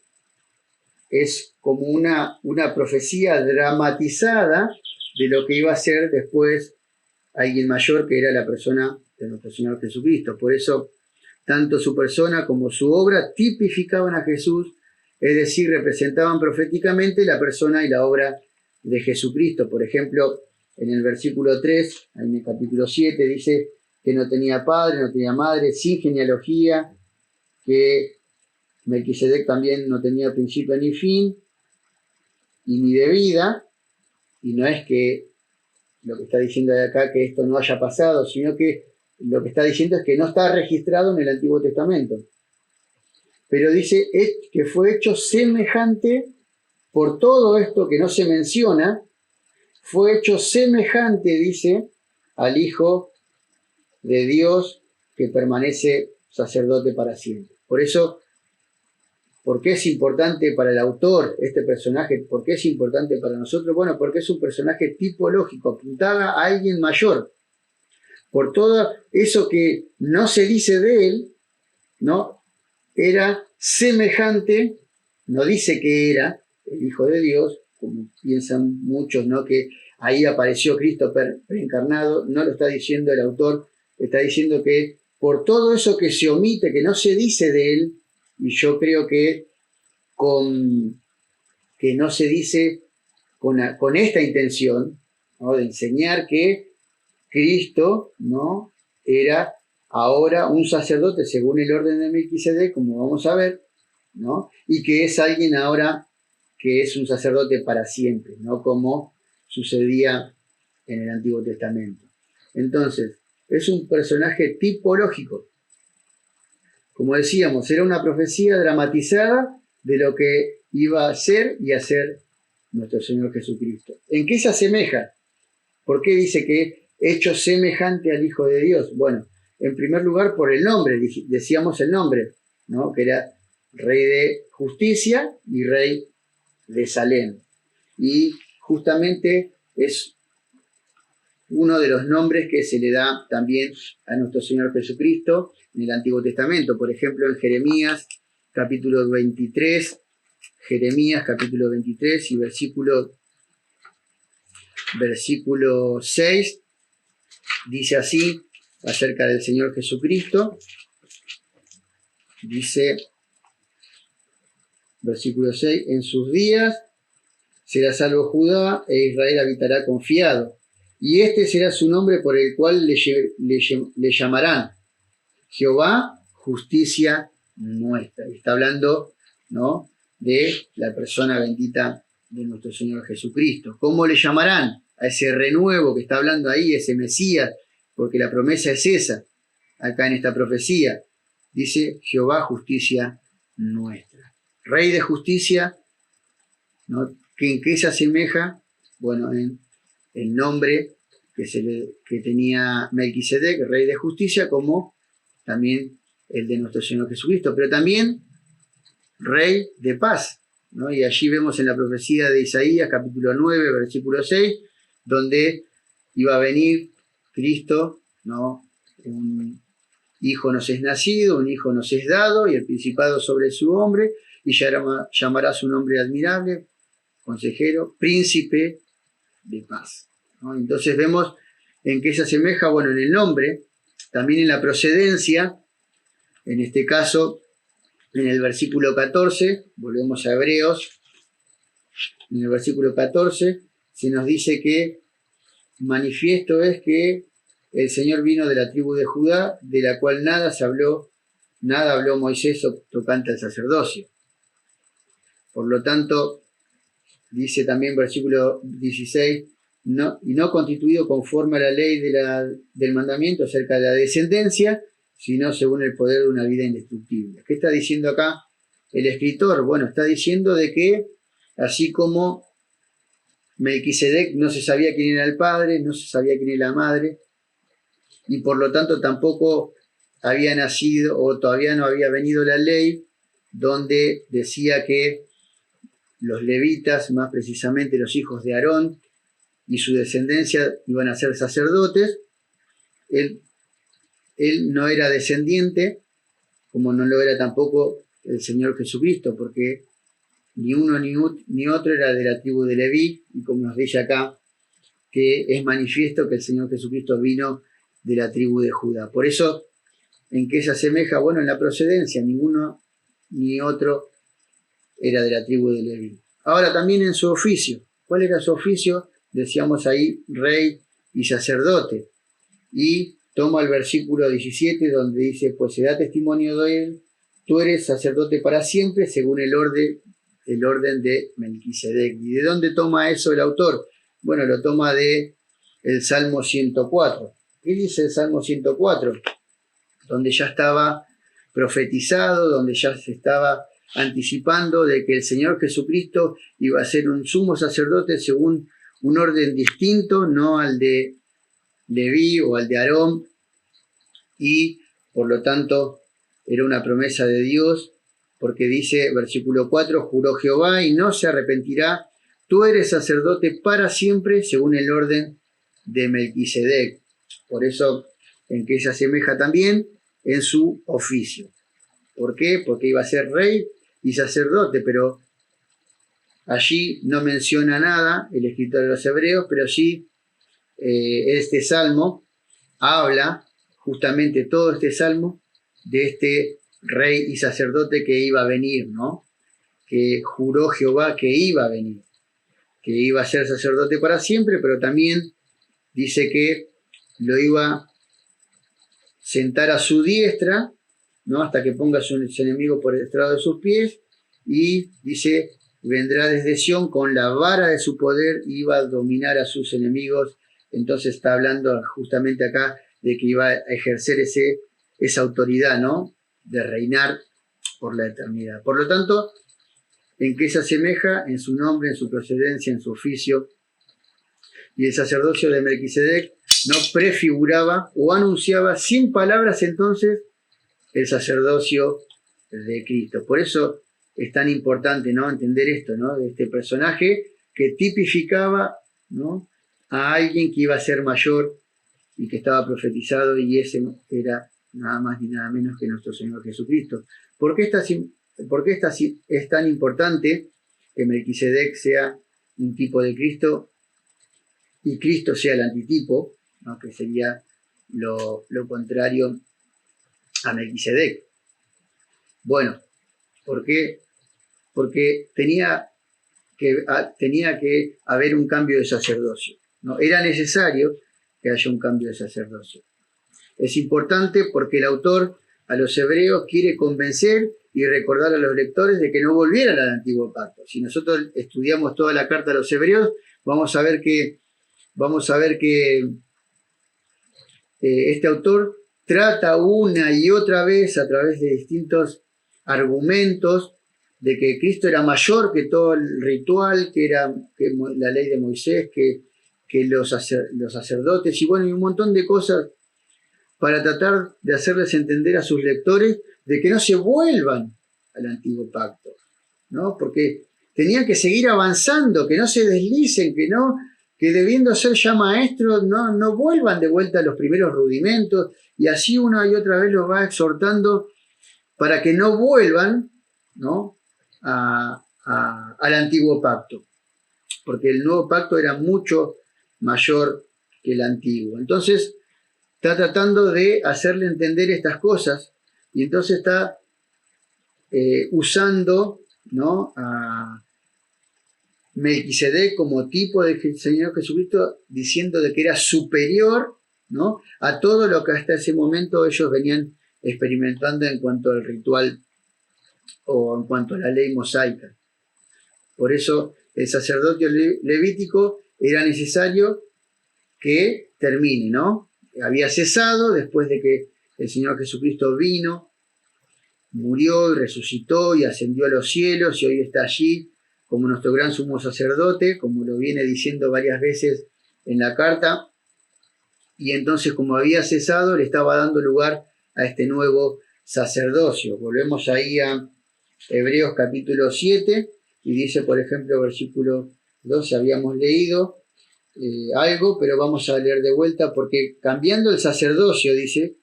es como una profecía dramatizada de lo que iba a ser después alguien mayor, que era la persona de nuestro Señor Jesucristo. Por eso, tanto su persona como su obra tipificaban a Jesús, es decir, representaban proféticamente la persona y la obra de Jesucristo. Por ejemplo, en el versículo 3, en el capítulo 7, dice que no tenía padre, no tenía madre, sin genealogía, que Melquisedec también no tenía principio ni fin, y ni de vida, y no es que lo que está diciendo de acá que esto no haya pasado, sino que lo que está diciendo es que no está registrado en el Antiguo Testamento. Pero dice que fue hecho semejante, por todo esto que no se menciona, fue hecho semejante, dice, al Hijo de Dios que permanece sacerdote para siempre. Por eso, ¿por qué es importante para el autor este personaje? ¿Por qué es importante para nosotros? Bueno, porque es un personaje tipológico, apuntaba a alguien mayor. Por todo eso que no se dice de él, ¿no? Era semejante, no dice que era el Hijo de Dios, como piensan muchos, ¿no? Que ahí apareció Cristo preencarnado, no lo está diciendo el autor, está diciendo que por todo eso que se omite, que no se dice de él, y yo creo que no se dice con esta intención, ¿no? De enseñar que Cristo, ¿no? Era ahora un sacerdote según el orden de Melquisedec, como vamos a ver, ¿no? Y que es alguien ahora que es un sacerdote para siempre, ¿no? Como sucedía en el Antiguo Testamento. Entonces, es un personaje tipológico. Como decíamos, era una profecía dramatizada de lo que iba a ser y hacer nuestro Señor Jesucristo. ¿En qué se asemeja? ¿Por qué dice que hecho semejante al Hijo de Dios? Bueno, en primer lugar por el nombre, decíamos el nombre, ¿no? Que era Rey de Justicia y Rey de Salem. Y justamente es uno de los nombres que se le da también a nuestro Señor Jesucristo en el Antiguo Testamento. Por ejemplo, en Jeremías capítulo 23, Jeremías capítulo 23 y versículo 6, dice así acerca del Señor Jesucristo. Dice, versículo 6, en sus días será salvo Judá e Israel habitará confiado. Y este será su nombre por el cual le llamarán Jehová, justicia nuestra. Está hablando, ¿no?, de la persona bendita de nuestro Señor Jesucristo. ¿Cómo le llamarán a ese renuevo que está hablando ahí, ese Mesías? Porque la promesa es esa, acá en esta profecía. Dice Jehová, justicia nuestra. Rey de justicia, ¿no? ¿En qué se asemeja? Bueno, en el nombre que tenía Melquisedec, Rey de justicia, como también el de nuestro Señor Jesucristo, pero también Rey de paz, ¿no? Y allí vemos en la profecía de Isaías, capítulo 9, versículo 6, donde iba a venir Cristo, ¿no? Un hijo nos es nacido, un hijo nos es dado, y el principado sobre su hombre, y llamará su nombre admirable, consejero, príncipe de paz, ¿no? Entonces vemos ¿En qué se asemeja? Bueno, en el nombre, también en la procedencia, en este caso, en el versículo 14, volvemos a Hebreos, en el versículo 14, se nos dice que manifiesto es que el Señor vino de la tribu de Judá, de la cual nada habló Moisés tocante al sacerdocio. Por lo tanto, dice también versículo 16, y no constituido conforme a la ley del mandamiento acerca de la descendencia, sino según el poder de una vida indestructible. ¿Qué está diciendo acá el escritor? Bueno, está diciendo de que así como Melquisedec no se sabía quién era el padre, no se sabía quién era la madre, y por lo tanto tampoco había nacido o todavía no había venido la ley donde decía que los levitas, más precisamente los hijos de Aarón y su descendencia, iban a ser sacerdotes. Él no era descendiente, como no lo era tampoco el Señor Jesucristo, porque ni uno ni otro era de la tribu de Leví, y como nos dice acá, que es manifiesto que el Señor Jesucristo vino de la tribu de Judá. Por eso, ¿en qué se asemeja? Bueno, en la procedencia, ninguno ni otro era de la tribu de Leví. Ahora también en su oficio. ¿Cuál era su oficio? Decíamos ahí, rey y sacerdote. Y toma el versículo 17 donde dice, pues se da testimonio de él, tú eres sacerdote para siempre según el orden de Melquisedec. ¿Y de dónde toma eso el autor? Bueno, lo toma de el Salmo 104. ¿Qué dice el Salmo 104? Donde ya estaba profetizado, donde ya se estaba anticipando de que el Señor Jesucristo iba a ser un sumo sacerdote según un orden distinto, no al de Leví o al de Aarón, y por lo tanto era una promesa de Dios, porque dice, versículo 4, juró Jehová y no se arrepentirá, tú eres sacerdote para siempre según el orden de Melquisedec. Por eso, ¿en qué se asemeja también? En su oficio. ¿Por qué? Porque iba a ser rey y sacerdote, pero allí no menciona nada el escritor de los Hebreos, pero sí este salmo habla, justamente todo este salmo, de este rey y sacerdote que iba a venir, ¿no? Que juró Jehová que iba a venir, que iba a ser sacerdote para siempre, pero también dice que lo iba a sentar a su diestra, ¿no? Hasta que ponga a sus enemigos por el estrado de sus pies, y dice, vendrá desde Sión con la vara de su poder, y iba a dominar a sus enemigos. Entonces está hablando justamente acá de que iba a ejercer esa autoridad, ¿no? De reinar por la eternidad. Por lo tanto, ¿en qué se asemeja? En su nombre, en su procedencia, en su oficio. Y el sacerdocio de Melquisedec no prefiguraba o anunciaba sin palabras entonces el sacerdocio de Cristo. Por eso es tan importante, ¿no? Entender esto, ¿no? De este personaje que tipificaba, ¿no? A alguien que iba a ser mayor y que estaba profetizado, y ese era nada más ni nada menos que nuestro Señor Jesucristo. ¿Por qué es tan importante que Melquisedec sea un tipo de Cristo y Cristo sea el antitipo, ¿no? Que sería lo contrario a Melquisedec? Bueno, ¿por qué? Porque tenía que haber un cambio de sacerdocio, ¿no? Era necesario que haya un cambio de sacerdocio. Es importante porque el autor a los hebreos quiere convencer y recordar a los lectores de que no volvieran al antiguo pacto. Si nosotros estudiamos toda la carta a los hebreos, vamos a ver que este autor trata una y otra vez a través de distintos argumentos de que Cristo era mayor que todo el ritual, que la ley de Moisés, que los sacerdotes, y bueno, y un montón de cosas para tratar de hacerles entender a sus lectores de que no se vuelvan al antiguo pacto, ¿no? Porque tenían que seguir avanzando, que no se deslicen, que debiendo ser ya maestros, no vuelvan de vuelta a los primeros rudimentos, y así una y otra vez los va exhortando para que no vuelvan, ¿no? al antiguo pacto, porque el nuevo pacto era mucho mayor que el antiguo. Entonces está tratando de hacerle entender estas cosas y entonces está usando, ¿no?, a Melquisedec como tipo de Señor Jesucristo, diciendo de que era superior, ¿no?, a todo lo que hasta ese momento ellos venían experimentando en cuanto al ritual o en cuanto a la ley mosaica. Por eso el sacerdocio levítico era necesario que termine, ¿no? Había cesado después de que el Señor Jesucristo vino, murió y resucitó y ascendió a los cielos y hoy está allí como nuestro gran sumo sacerdote, como lo viene diciendo varias veces en la carta. Y entonces, como había cesado, le estaba dando lugar a este nuevo sacerdocio. Volvemos ahí a Hebreos capítulo 7 y dice, por ejemplo, versículo 12, habíamos leído algo, pero vamos a leer de vuelta, porque cambiando el sacerdocio, dice,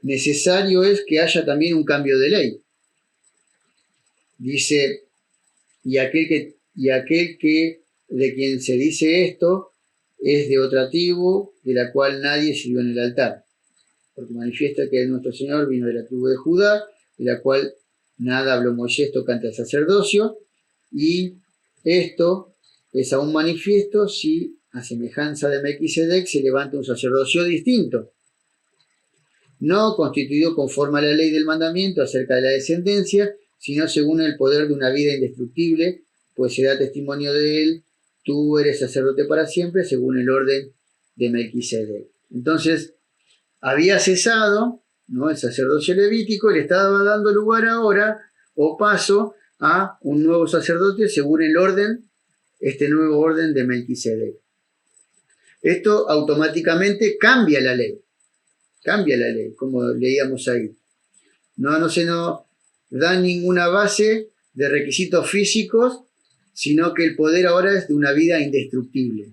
necesario es que haya también un cambio de ley. Dice, y aquel que de quien se dice esto es de otra tribu, de la cual nadie sirvió en el altar. Porque manifiesta que nuestro Señor vino de la tribu de Judá, de la cual nada habló Moisés tocante al sacerdocio, y esto es aún manifiesto si, a semejanza de Melquisedec, se levanta un sacerdocio distinto, no constituido conforme a la ley del mandamiento acerca de la descendencia, sino según el poder de una vida indestructible, pues se da testimonio de él, tú eres sacerdote para siempre, según el orden de Melquisedec. Entonces, había cesado, ¿no?, el sacerdocio levítico, le estaba dando lugar ahora, o paso, a un nuevo sacerdote según el orden, este nuevo orden de Melquisedec. Esto automáticamente cambia la ley, como leíamos ahí. No se nos da ninguna base de requisitos físicos, sino que el poder ahora es de una vida indestructible.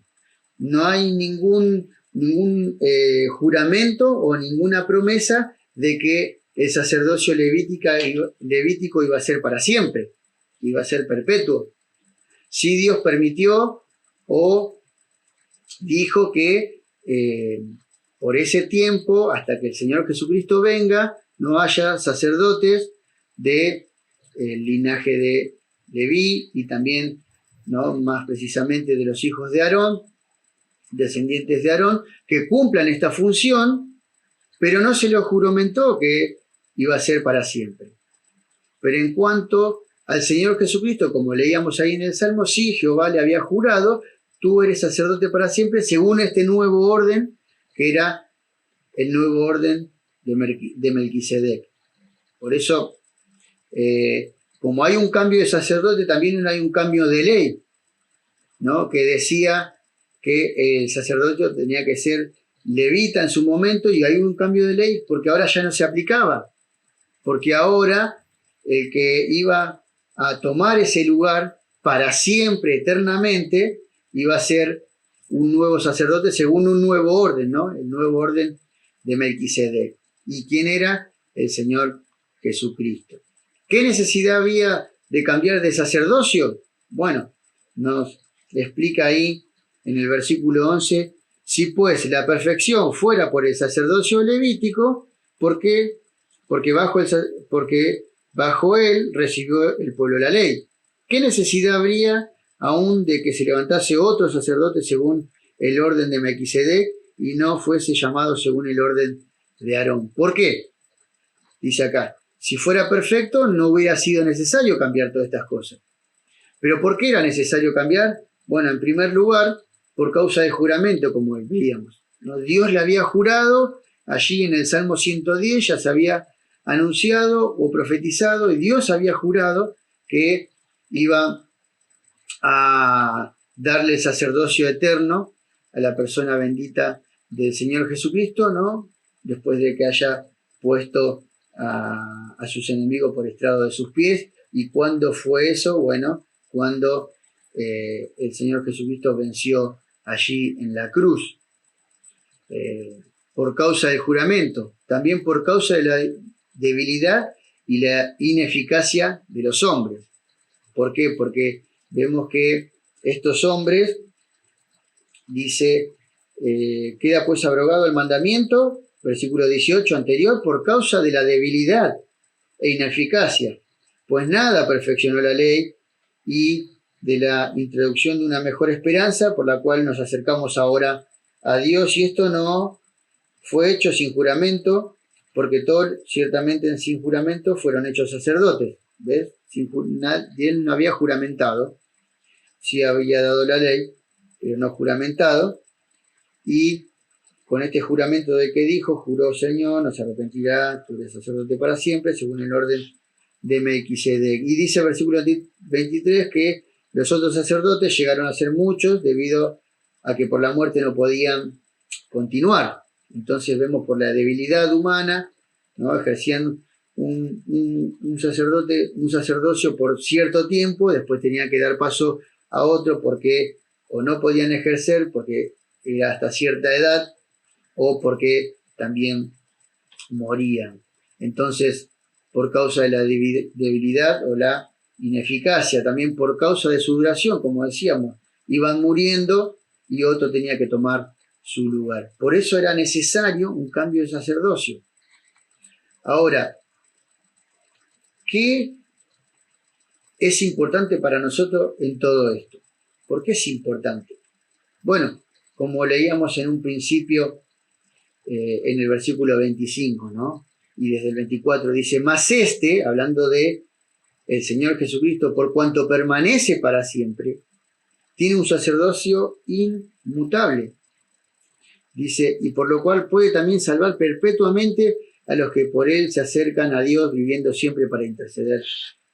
No hay ningún juramento o ninguna promesa de que el sacerdocio levítico iba a ser para siempre, iba a ser perpetuo. Si Dios permitió o dijo que por ese tiempo, hasta que el Señor Jesucristo venga, no haya sacerdotes del linaje de Leví y también, ¿no?, más precisamente de los hijos de Aarón, descendientes de Aarón, que cumplan esta función, pero no se lo juramentó que iba a ser para siempre. Pero en cuanto al Señor Jesucristo, como leíamos ahí en el Salmo, sí, Jehová le había jurado, tú eres sacerdote para siempre, según este nuevo orden, que era el nuevo orden de Melquisedec. Por eso, como hay un cambio de sacerdote, también hay un cambio de ley, ¿no?, que decía que el sacerdote tenía que ser levita en su momento, y hay un cambio de ley porque ahora ya no se aplicaba, porque ahora el que iba a tomar ese lugar para siempre, eternamente, iba a ser un nuevo sacerdote según un nuevo orden, ¿no?, el nuevo orden de Melquisedec. ¿Y quién era? El Señor Jesucristo. ¿Qué necesidad había de cambiar de sacerdocio? Bueno, nos explica ahí en el versículo 11, si pues la perfección fuera por el sacerdocio levítico, ¿por qué? Porque bajo él recibió el pueblo la ley. ¿Qué necesidad habría aún de que se levantase otro sacerdote según el orden de Melquisedec y no fuese llamado según el orden de Aarón? ¿Por qué? Dice acá, si fuera perfecto no hubiera sido necesario cambiar todas estas cosas. ¿Pero por qué era necesario cambiar? Bueno, en primer lugar, por causa del juramento, como veíamos, ¿no? Dios le había jurado, allí en el Salmo 110 ya se había anunciado o profetizado, y Dios había jurado que iba a darle el sacerdocio eterno a la persona bendita del Señor Jesucristo, ¿no?, después de que haya puesto a sus enemigos por estrado de sus pies. ¿Y cuándo fue eso? Bueno, cuando el Señor Jesucristo venció allí en la cruz, por causa del juramento, también por causa de la debilidad y la ineficacia de los hombres. ¿Por qué? Porque vemos que estos hombres dice, queda pues abrogado el mandamiento, versículo 18 anterior, por causa de la debilidad e ineficacia, pues nada perfeccionó la ley, y de la introducción de una mejor esperanza por la cual nos acercamos ahora a Dios, y esto no fue hecho sin juramento, porque todos ciertamente sin juramento fueron hechos sacerdotes. ¿Ves? Él no había juramentado, sí había dado la ley, pero no juramentado, y con este juramento de que dijo, juró Señor, no se arrepentirá, tú eres sacerdote para siempre, según el orden de Melquisedec. Y dice el versículo 23 que los otros sacerdotes llegaron a ser muchos debido a que por la muerte no podían continuar. Entonces vemos por la debilidad humana, ¿no? Ejercían un sacerdocio por cierto tiempo, después tenían que dar paso a otro porque o no podían ejercer porque era hasta cierta edad o porque también morían. Entonces, por causa de la debilidad o la ineficacia, también por causa de su duración, como decíamos, iban muriendo y otro tenía que tomar su lugar. Por eso era necesario un cambio de sacerdocio. Ahora, ¿qué es importante para nosotros en todo esto? ¿Por qué es importante? Bueno, como leíamos en un principio en el versículo 25, ¿no? Y desde el 24 dice, mas hablando de el Señor Jesucristo, por cuanto permanece para siempre, tiene un sacerdocio inmutable. Dice, y por lo cual puede también salvar perpetuamente a los que por él se acercan a Dios, viviendo siempre para interceder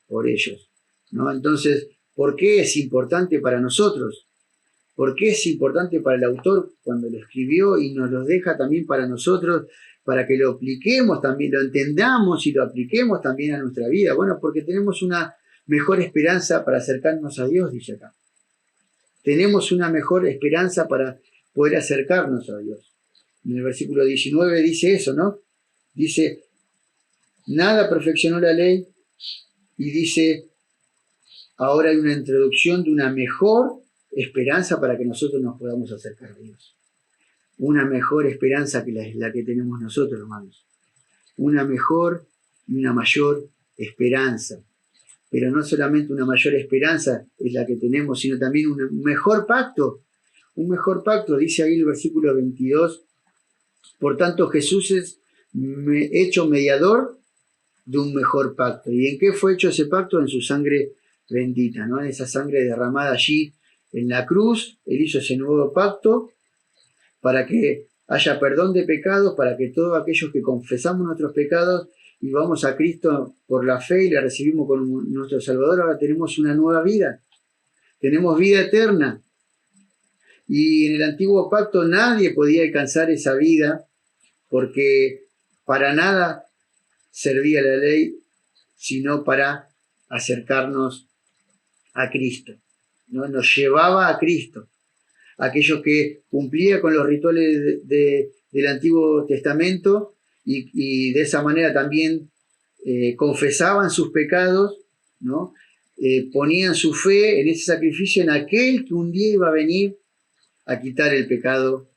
por ellos, ¿no? Entonces, ¿por qué es importante para nosotros? ¿Por qué es importante para el autor cuando lo escribió y nos lo deja también para nosotros, para que lo apliquemos también, lo entendamos y lo apliquemos también a nuestra vida? Bueno, porque tenemos una mejor esperanza para acercarnos a Dios, dice acá. Tenemos una mejor esperanza para poder acercarnos a Dios. En el versículo 19 dice eso, ¿no? Dice, nada perfeccionó la ley, y dice, ahora hay una introducción de una mejor esperanza para que nosotros nos podamos acercar a Dios. Una mejor esperanza que la que tenemos nosotros, hermanos. Una mejor y una mayor esperanza. Pero no solamente una mayor esperanza es la que tenemos, sino también un mejor pacto. Un mejor pacto, dice ahí el versículo 22. Por tanto, Jesús es hecho mediador de un mejor pacto. ¿Y en qué fue hecho ese pacto? En su sangre bendita, ¿no? En esa sangre derramada allí en la cruz. Él hizo ese nuevo pacto para que haya perdón de pecados, para que todos aquellos que confesamos nuestros pecados y vamos a Cristo por la fe y le recibimos como nuestro Salvador, ahora tenemos una nueva vida. Tenemos vida eterna. Y en el antiguo pacto nadie podía alcanzar esa vida porque para nada servía la ley, sino para acercarnos a Cristo, ¿no? Nos llevaba a Cristo. Aquellos que cumplían con los rituales del Antiguo Testamento y de esa manera también confesaban sus pecados, ¿no? Ponían su fe en ese sacrificio en aquel que un día iba a venir a quitar el pecado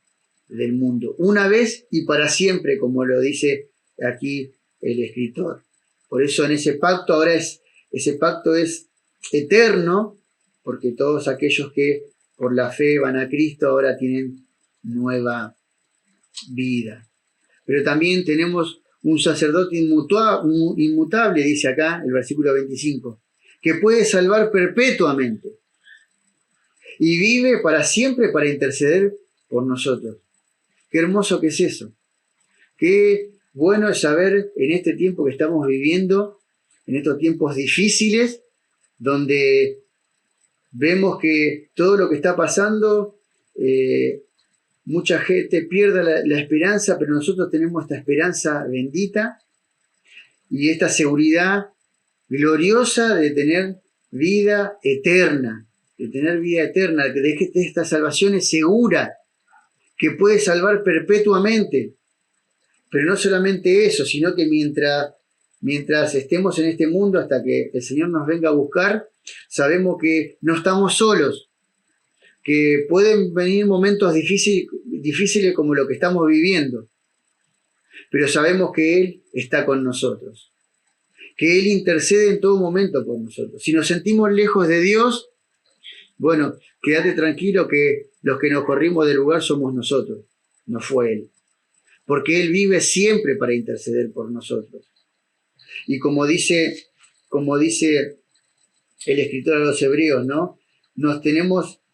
del mundo, una vez y para siempre, como lo dice aquí el escritor. Por eso en ese pacto ese pacto es eterno, porque todos aquellos que por la fe van a Cristo ahora tienen nueva vida. Pero también tenemos un sacerdote inmutable, dice acá el versículo 25, que puede salvar perpetuamente y vive para siempre para interceder por nosotros. Qué hermoso que es eso. Qué bueno es saber en este tiempo que estamos viviendo, en estos tiempos difíciles, donde vemos que todo lo que está pasando, mucha gente pierde la esperanza, pero nosotros tenemos esta esperanza bendita y esta seguridad gloriosa de tener vida eterna, de que esta salvación es segura, que puede salvar perpetuamente. Pero no solamente eso, sino que mientras estemos en este mundo, hasta que el Señor nos venga a buscar, sabemos que no estamos solos, que pueden venir momentos difíciles como lo que estamos viviendo, pero sabemos que Él está con nosotros, que Él intercede en todo momento por nosotros. Si nos sentimos lejos de Dios, bueno, quédate tranquilo que los que nos corrimos del lugar somos nosotros, no fue Él, porque Él vive siempre para interceder por nosotros. Y como dice el escritor a los Hebreos, ¿no?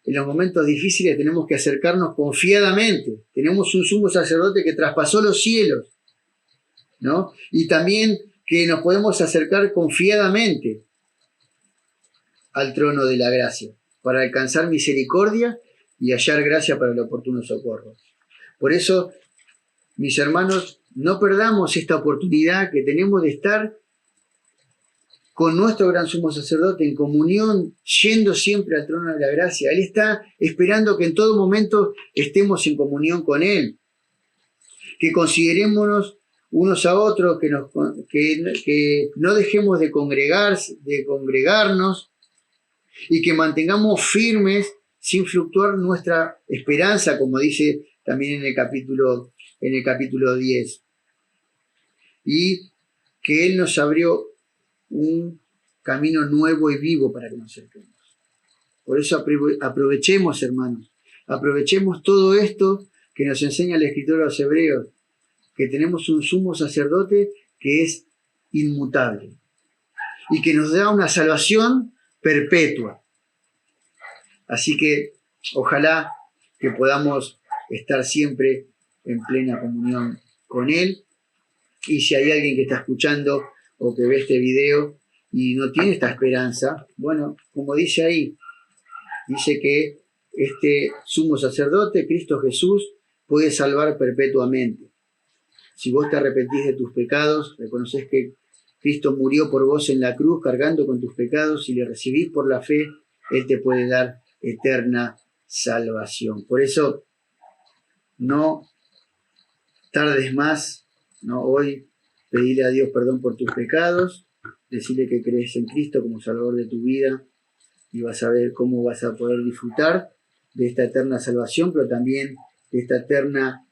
En los momentos difíciles tenemos que acercarnos confiadamente. Tenemos un sumo sacerdote que traspasó los cielos, ¿no? Y también que nos podemos acercar confiadamente al trono de la gracia para alcanzar misericordia y hallar gracia para el oportuno socorro. Por eso, mis hermanos, no perdamos esta oportunidad que tenemos de estar con nuestro gran sumo sacerdote en comunión, yendo siempre al trono de la gracia. Él está esperando que en todo momento estemos en comunión con Él, que considerémonos unos a otros, que no dejemos de congregarnos y que mantengamos firmes sin fluctuar nuestra esperanza, como dice también en el capítulo 10. Y que Él nos abrió un camino nuevo y vivo para que nos acerquemos. Por eso aprovechemos, hermanos, aprovechemos todo esto que nos enseña el escritor a los Hebreos, que tenemos un sumo sacerdote que es inmutable y que nos da una salvación perpetua. Así que ojalá que podamos estar siempre en plena comunión con Él. Y si hay alguien que está escuchando o que ve este video y no tiene esta esperanza, bueno, como dice ahí, dice que este sumo sacerdote, Cristo Jesús, puede salvar perpetuamente. Si vos te arrepentís de tus pecados, reconoces que Cristo murió por vos en la cruz cargando con tus pecados, y le recibís por la fe, Él te puede dar eterna salvación. Por eso, no tardes más, ¿no? Hoy pedirle a Dios perdón por tus pecados, decirle que crees en Cristo como Salvador de tu vida, y vas a ver cómo vas a poder disfrutar de esta eterna salvación, pero también de esta eterna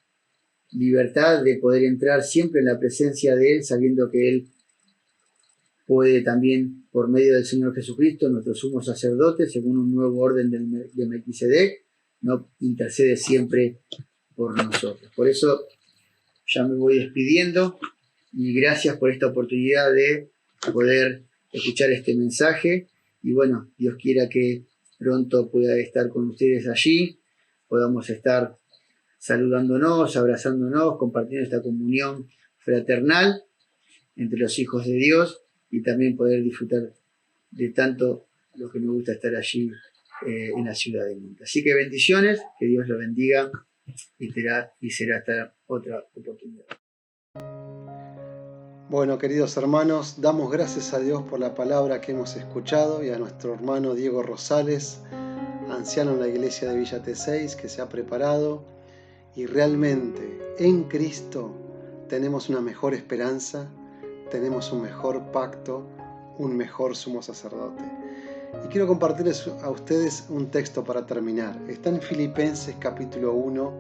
libertad de poder entrar siempre en la presencia de Él, sabiendo que Él puede también, por medio del Señor Jesucristo, nuestro sumo sacerdote, según un nuevo orden de Melquisedec, no intercede siempre por nosotros. Por eso ya me voy despidiendo, y gracias por esta oportunidad de poder escuchar este mensaje. Y bueno, Dios quiera que pronto pueda estar con ustedes allí, podamos estar saludándonos, abrazándonos, compartiendo esta comunión fraternal entre los hijos de Dios, y también poder disfrutar de tanto lo que me gusta estar allí en la ciudad de Munta. Así que bendiciones, que Dios lo bendiga, y será hasta otra oportunidad. Bueno, queridos hermanos, damos gracias a Dios por la palabra que hemos escuchado, y a nuestro hermano Diego Rosales, anciano en la iglesia de Villa T6, que se ha preparado, y realmente en Cristo tenemos una mejor esperanza, tenemos un mejor pacto, un mejor sumo sacerdote. Y quiero compartirles a ustedes un texto para terminar. Está en Filipenses capítulo 1,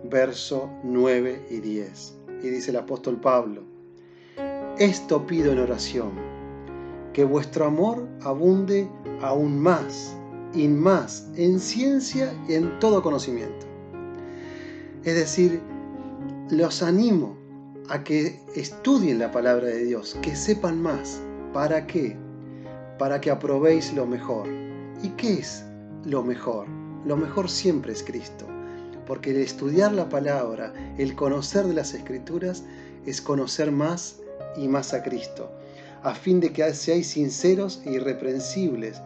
verso 9 y 10. Y dice el apóstol Pablo: esto pido en oración, que vuestro amor abunde aún más y más en ciencia y en todo conocimiento. Es decir, los animo a que estudien la palabra de Dios, que sepan más. ¿Para qué? Para que aprobéis lo mejor. ¿Y qué es lo mejor? Lo mejor siempre es Cristo, porque el estudiar la palabra, el conocer de las Escrituras, es conocer más y más a Cristo, a fin de que seáis sinceros e irreprensibles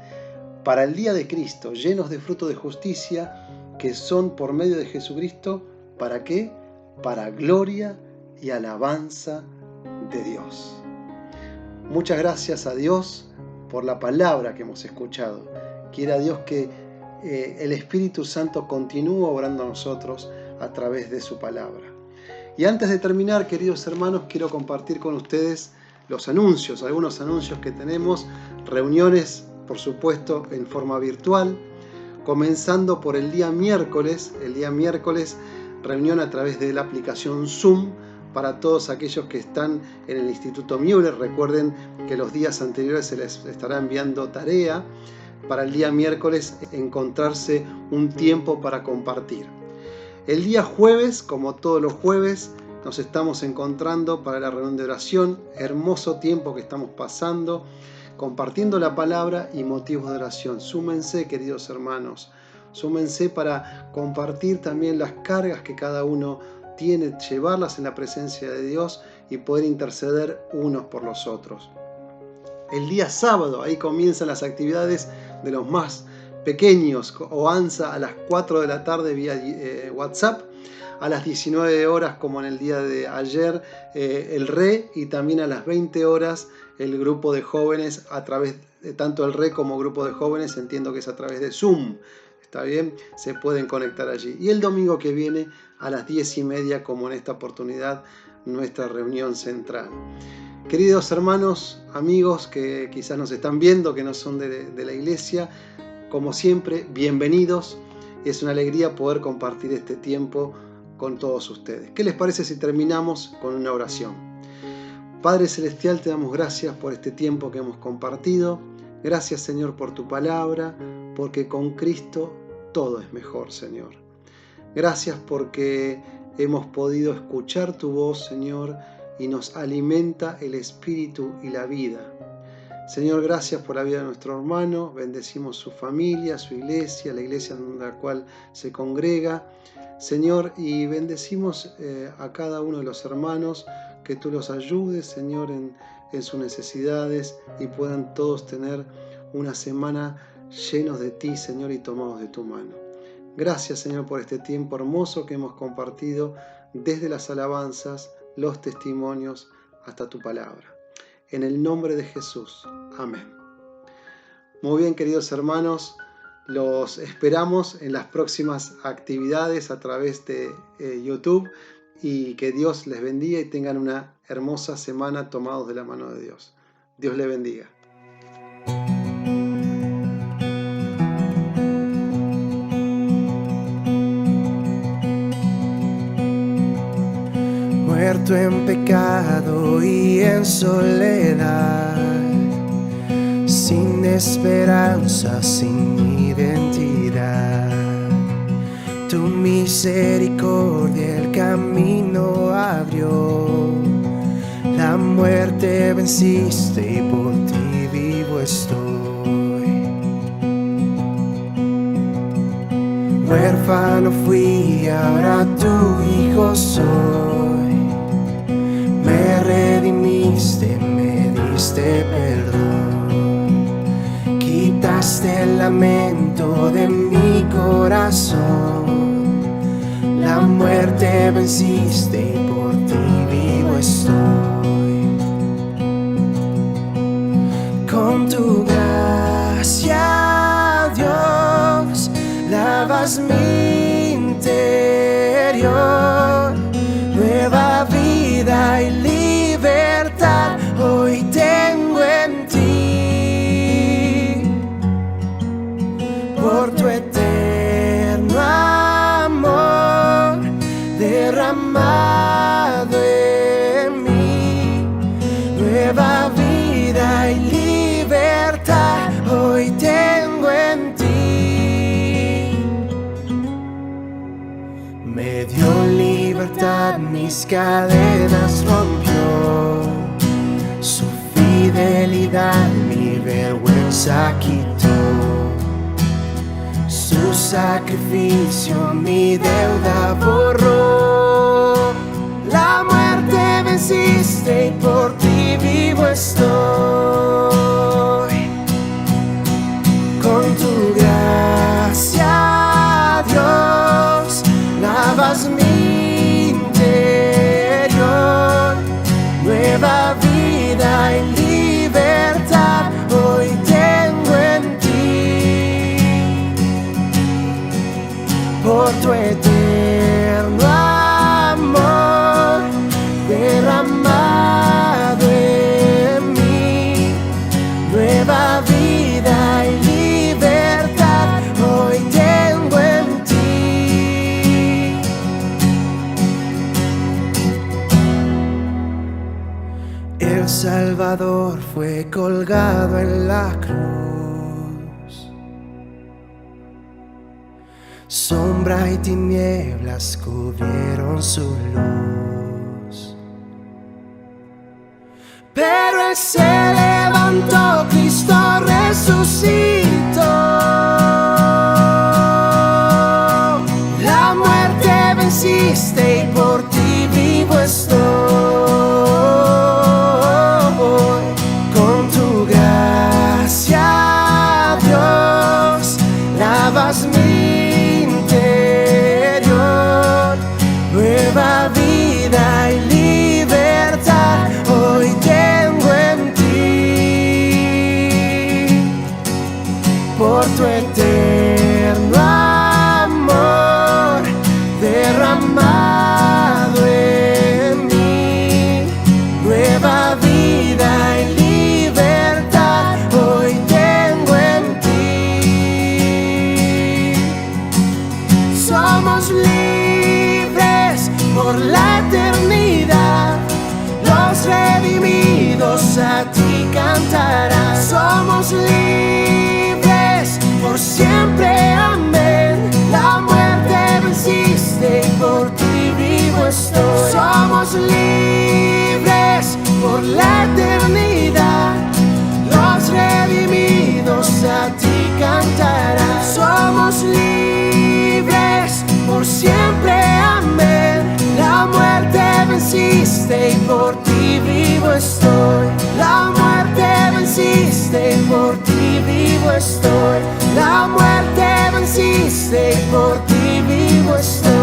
para el día de Cristo, llenos de fruto de justicia, que son por medio de Jesucristo. ¿Para qué? Para gloria y alabanza de Dios. Muchas gracias a Dios por la palabra que hemos escuchado. Quiera Dios que el Espíritu Santo continúe obrando a nosotros a través de su palabra. Y antes de terminar, queridos hermanos, quiero compartir con ustedes los anuncios, algunos anuncios que tenemos, reuniones, por supuesto, en forma virtual, comenzando por el día miércoles. El día miércoles, reunión a través de la aplicación Zoom para todos aquellos que están en el Instituto Müller. Recuerden que los días anteriores se les estará enviando tarea para el día miércoles encontrarse un tiempo para compartir. El día jueves, como todos los jueves, nos estamos encontrando para la reunión de oración. Hermoso tiempo que estamos pasando, compartiendo la palabra y motivos de oración. Súmense, queridos hermanos, súmense para compartir también las cargas que cada uno tiene, llevarlas en la presencia de Dios y poder interceder unos por los otros. El día sábado, ahí comienzan las actividades de los más pequeños. Oanza a las 4 de la tarde vía WhatsApp. A las 19 horas, como en el día de ayer, el RE, y también a las 20 horas el grupo de jóvenes a través de tanto el RE como grupo de jóvenes, entiendo que es a través de Zoom. ¿Está bien? Se pueden conectar allí. Y el domingo que viene a las 10:30, como en esta oportunidad, nuestra reunión central. Queridos hermanos, amigos que quizás nos están viendo, que no son de la iglesia, como siempre, bienvenidos. Es una alegría poder compartir este tiempo con todos ustedes. ¿Qué les parece si terminamos con una oración? Padre Celestial, te damos gracias por este tiempo que hemos compartido. Gracias, Señor, por tu palabra, porque con Cristo todo es mejor, Señor. Gracias porque hemos podido escuchar tu voz, Señor, y nos alimenta el espíritu y la vida. Señor, gracias por la vida de nuestro hermano. Bendecimos su familia, su iglesia, la iglesia en la cual se congrega. Señor, y bendecimos a cada uno de los hermanos, que tú los ayudes, Señor, en sus necesidades y puedan todos tener una semana llenos de ti, Señor, y tomados de tu mano. Gracias, Señor, por este tiempo hermoso que hemos compartido desde las alabanzas, los testimonios, hasta tu palabra. En el nombre de Jesús. Amén. Muy bien, queridos hermanos, los esperamos en las próximas actividades a través de YouTube, y que Dios les bendiga y tengan una hermosa semana tomados de la mano de Dios. Dios les bendiga. Muerto en pecado y en soledad, sin esperanza, sin identidad. Tu misericordia el camino abrió, la muerte venciste y por ti vivo estoy. Huérfano fui, ahora tu hijo soy. Me redimiste, me diste perdón, quitaste el lamento de mi corazón. La muerte venciste y por ti vivo estoy. Con tu gracia, Dios, lavas mi interior. Nueva vida y libertad hoy tengo en ti. Por tu eterno amor derramado en mí, nueva vida y libertad hoy tengo en ti. Me dio libertad, mis cadenas rompió, su fidelidad mi vergüenza quitó. Su sacrificio mi deuda borró. La muerte venciste y por ti vivo estoy. Con tu gracia, Dios, lavas mi interior. Nueva vida y libertad hoy tengo en ti. Por tu eterno amor derramado en mí, nueva vida y libertad hoy tengo. Salvador fue colgado en la cruz. Sombra y tinieblas cubrieron su luz, pero Él se levantó, Cristo resucitó. La muerte venciste y por ti vivo estoy. Con tu gracia, Dios, lavas mi interior. Nueva vida y libertad hoy tengo en ti. Por tu eterno amor derramado en mí. Nueva vida y libertad hoy tengo en ti. Somos libres por la eternidad, los redimidos a ti cantarán. Somos libres por siempre, amén. La muerte venciste y por ti vivo estoy. Somos libres por la eternidad, los redimidos a ti cantarán. Somos libres por siempre, amén. La muerte venciste y por ti vivo estoy. La muerte venciste y por ti vivo estoy. La muerte venciste y por ti vivo estoy.